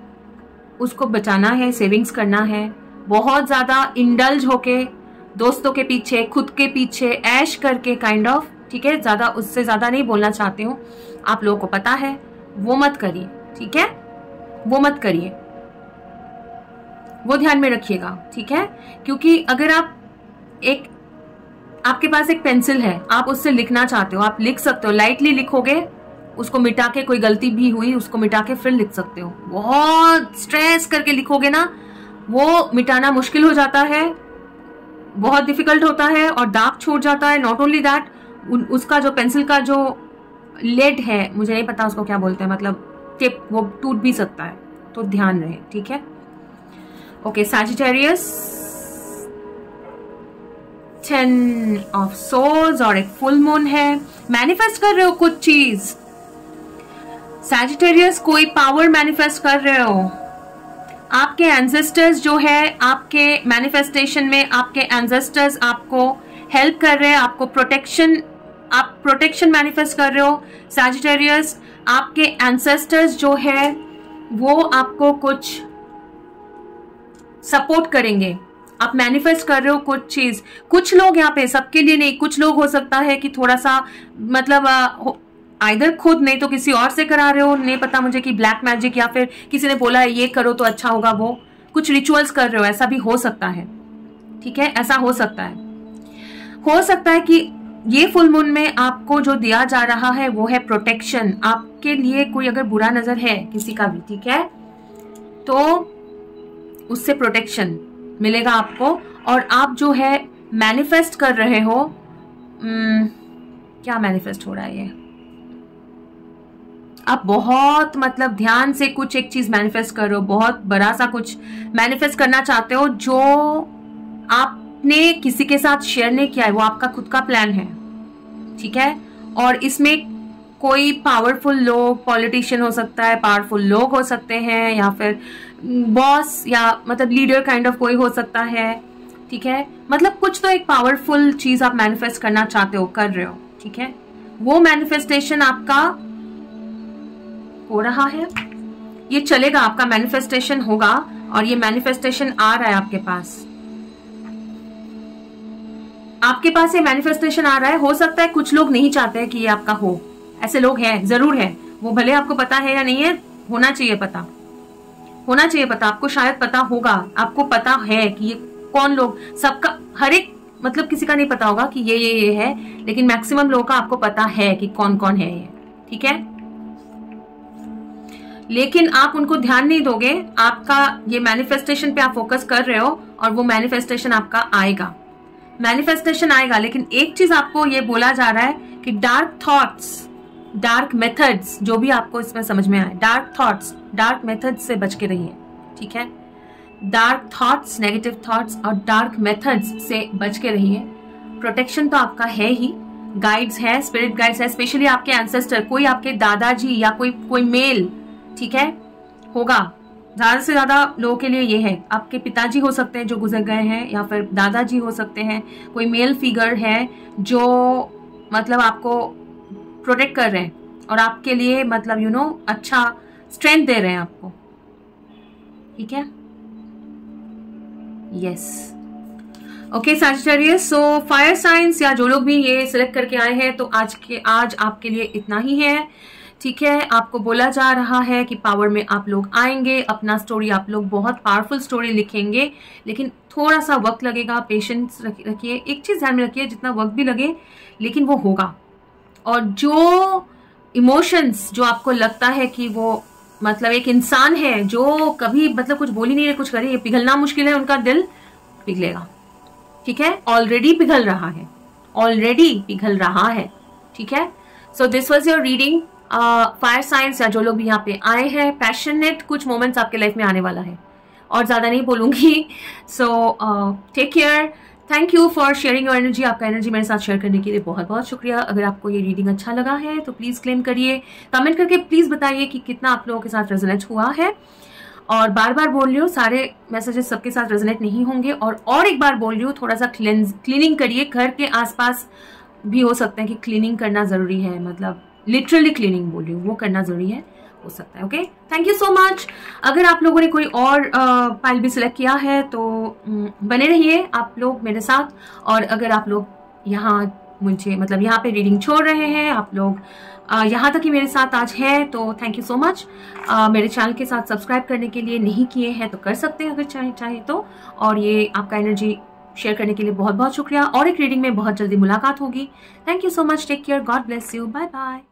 उसको बचाना है, सेविंग्स करना है। बहुत ज्यादा इंडल्ज होके दोस्तों के पीछे, खुद के पीछे ऐश करके काइंड ऑफ, ठीक है? ज्यादा, उससे ज्यादा नहीं बोलना चाहती हूँ, आप लोगों को पता है, वो मत करिए, ठीक है? वो मत करिए, वो ध्यान में रखिएगा, ठीक है? क्योंकि अगर आपके पास एक पेंसिल है, आप उससे लिखना चाहते हो, आप लिख सकते हो, लाइटली लिखोगे, उसको मिटा के, कोई गलती भी हुई उसको मिटा के फिर लिख सकते हो। बहुत स्ट्रेस करके लिखोगे ना, वो मिटाना मुश्किल हो जाता है, बहुत डिफिकल्ट होता है, और दाग छोड़ जाता है। नॉट ओनली दैट, उसका जो पेंसिल का जो लेड है, मुझे नहीं पता उसको क्या बोलते हैं, मतलब टिप, वो टूट भी सकता है, तो ध्यान रहे, ठीक है? ओके, सैजिटेरियस, 10 ऑफ सोर्ड्स और एक फुल मून है, मैनिफेस्ट कर रहे हो कुछ चीज। सैजिटेरियस, कोई पावर मैनिफेस्ट कर रहे हो। आपके एंसेस्टर्स जो है, आपके मैनिफेस्टेशन में आपके एंसेस्टर्स आपको हेल्प कर रहे हैं, आपको प्रोटेक्शन, आप प्रोटेक्शन मैनिफेस्ट कर रहे हो। सैजिटेरियस, आपके एंसेस्टर्स जो है वो आपको कुछ सपोर्ट करेंगे, आप मैनिफेस्ट कर रहे हो कुछ चीज। कुछ लोग यहाँ पे, सबके लिए नहीं, कुछ लोग हो सकता है कि थोड़ा सा मतलब आइदर खुद, नहीं तो किसी और से करा रहे हो, नहीं पता मुझे कि ब्लैक मैजिक, या फिर किसी ने बोला है ये करो तो अच्छा होगा, वो कुछ रिचुअल्स कर रहे हो, ऐसा भी हो सकता है, ठीक है? ऐसा हो सकता है। हो सकता है कि ये फुल मून में आपको जो दिया जा रहा है वो है प्रोटेक्शन। आपके लिए कोई अगर बुरा नजर है किसी का भी, ठीक है, तो उससे प्रोटेक्शन मिलेगा आपको। और आप जो है मैनिफेस्ट कर रहे हो, क्या मैनिफेस्ट हो रहा है ये, आप बहुत मतलब ध्यान से कुछ एक चीज मैनिफेस्ट कर रहे हो, बहुत बड़ा सा कुछ मैनिफेस्ट करना चाहते हो, जो आपने किसी के साथ शेयर नहीं किया है, वो आपका खुद का प्लान है, ठीक है? और इसमें कोई पावरफुल लोग, पॉलिटिशियन हो सकता है, पावरफुल लोग हो सकते हैं, या फिर बॉस या मतलब लीडर काइंड ऑफ कोई हो सकता है, ठीक है? मतलब कुछ तो एक पावरफुल चीज आप मैनिफेस्ट करना चाहते हो, कर रहे हो, ठीक है? वो मैनिफेस्टेशन आपका हो रहा है, ये चलेगा, आपका मैनिफेस्टेशन होगा, और ये मैनिफेस्टेशन आ रहा है आपके पास। आपके पास ये मैनिफेस्टेशन आ रहा है। हो सकता है कुछ लोग नहीं चाहते हैं कि ये आपका हो, ऐसे लोग हैं, जरूर है, वो भले आपको पता है या नहीं है, होना चाहिए पता, होना चाहिए पता, आपको शायद पता होगा, आपको पता है कि ये कौन लोग, सबका, हर एक मतलब किसी का नहीं पता होगा कि ये है, लेकिन मैक्सिमम लोगों का आपको पता है कि कौन कौन है ये, ठीक है? लेकिन आप उनको ध्यान नहीं दोगे, आपका ये मैनिफेस्टेशन पे आप फोकस कर रहे हो, और वो मैनिफेस्टेशन आपका आएगा, मैनिफेस्टेशन आएगा। लेकिन एक चीज आपको ये बोला जा रहा है कि डार्क थॉट्स, डार्क मेथड्स, जो भी आपको इसमें समझ में आए, डार्क थॉट्स, डार्क मेथड्स से बच के रहिए, ठीक है। डार्क थॉट्स, नेगेटिव थॉट्स और डार्क मेथड्स से बच के रहिए। प्रोटेक्शन तो आपका है ही, गाइड्स है, स्पिरिट गाइड्स है, स्पेशली आपके एंसेस्टर, कोई आपके दादाजी या कोई मेल, ठीक है, होगा। ज्यादा से ज्यादा लोगों के लिए ये है, आपके पिताजी हो सकते हैं जो गुजर गए हैं, या फिर दादाजी हो सकते हैं, कोई मेल फिगर है जो मतलब आपको प्रोटेक्ट कर रहे हैं और आपके लिए मतलब अच्छा स्ट्रेंथ दे रहे हैं आपको, ठीक है। Yes, okay Sagittarius, so fire science या जो लोग भी ये सिलेक्ट करके आए हैं, तो आज आपके लिए इतना ही है, ठीक है। आपको बोला जा रहा है कि पावर में आप लोग आएंगे, अपना स्टोरी आप लोग बहुत पावरफुल स्टोरी लिखेंगे, लेकिन थोड़ा सा वक्त लगेगा, पेशेंस रखिए। एक चीज ध्यान में रखिए, जितना वक्त भी लगे लेकिन वो होगा। और जो इमोशंस जो आपको लगता है कि वो मतलब एक इंसान है जो कभी मतलब कुछ बोल ही नहीं रहे, कुछ करे, ये पिघलना मुश्किल है, उनका दिल पिघलेगा, ठीक है। ऑलरेडी पिघल रहा है, ऑलरेडी पिघल रहा है, ठीक है। So this was your reading fire science, या जो लोग भी यहाँ पे आए हैं, पैशनेट कुछ मोमेंट्स आपके लाइफ में आने वाला है, और ज्यादा नहीं बोलूंगी। So take care, thank you for sharing your energy. आपका एनर्जी मेरे साथ शेयर करने के लिए बहुत बहुत शुक्रिया। अगर आपको ये रीडिंग अच्छा लगा है तो प्लीज क्लेम करिए, कमेंट करके प्लीज बताइए कि कितना आप लोगों के साथ रेजोनेट हुआ है। और बार बार बोल रही हूँ, सारे मैसेजेस सबके साथ रेजोनेट नहीं होंगे, और एक बार बोल रही हूँ, थोड़ा सा क्लीनिंग करिए। घर के आसपास भी हो सकता है कि क्लीनिंग करना जरूरी है, मतलब लिटरली क्लीनिंग बोल रही हूँ, वो करना जरूरी है, हो सकता है। Okay, thank you so much. अगर आप लोगों ने कोई और फाइल भी सिलेक्ट किया है तो बने रहिए आप लोग मेरे साथ। और अगर आप लोग यहाँ मुझे मतलब यहाँ पे रीडिंग छोड़ रहे हैं, आप लोग यहाँ तक ही मेरे साथ आज है, तो थैंक यू सो मच। मेरे चैनल के साथ सब्सक्राइब करने के लिए नहीं किए हैं तो कर सकते हैं अगर चाहे तो। और ये आपका एनर्जी शेयर करने के लिए बहुत बहुत शुक्रिया। और एक रीडिंग में बहुत जल्दी मुलाकात होगी। Thank you so much, take care, God bless you, bye bye.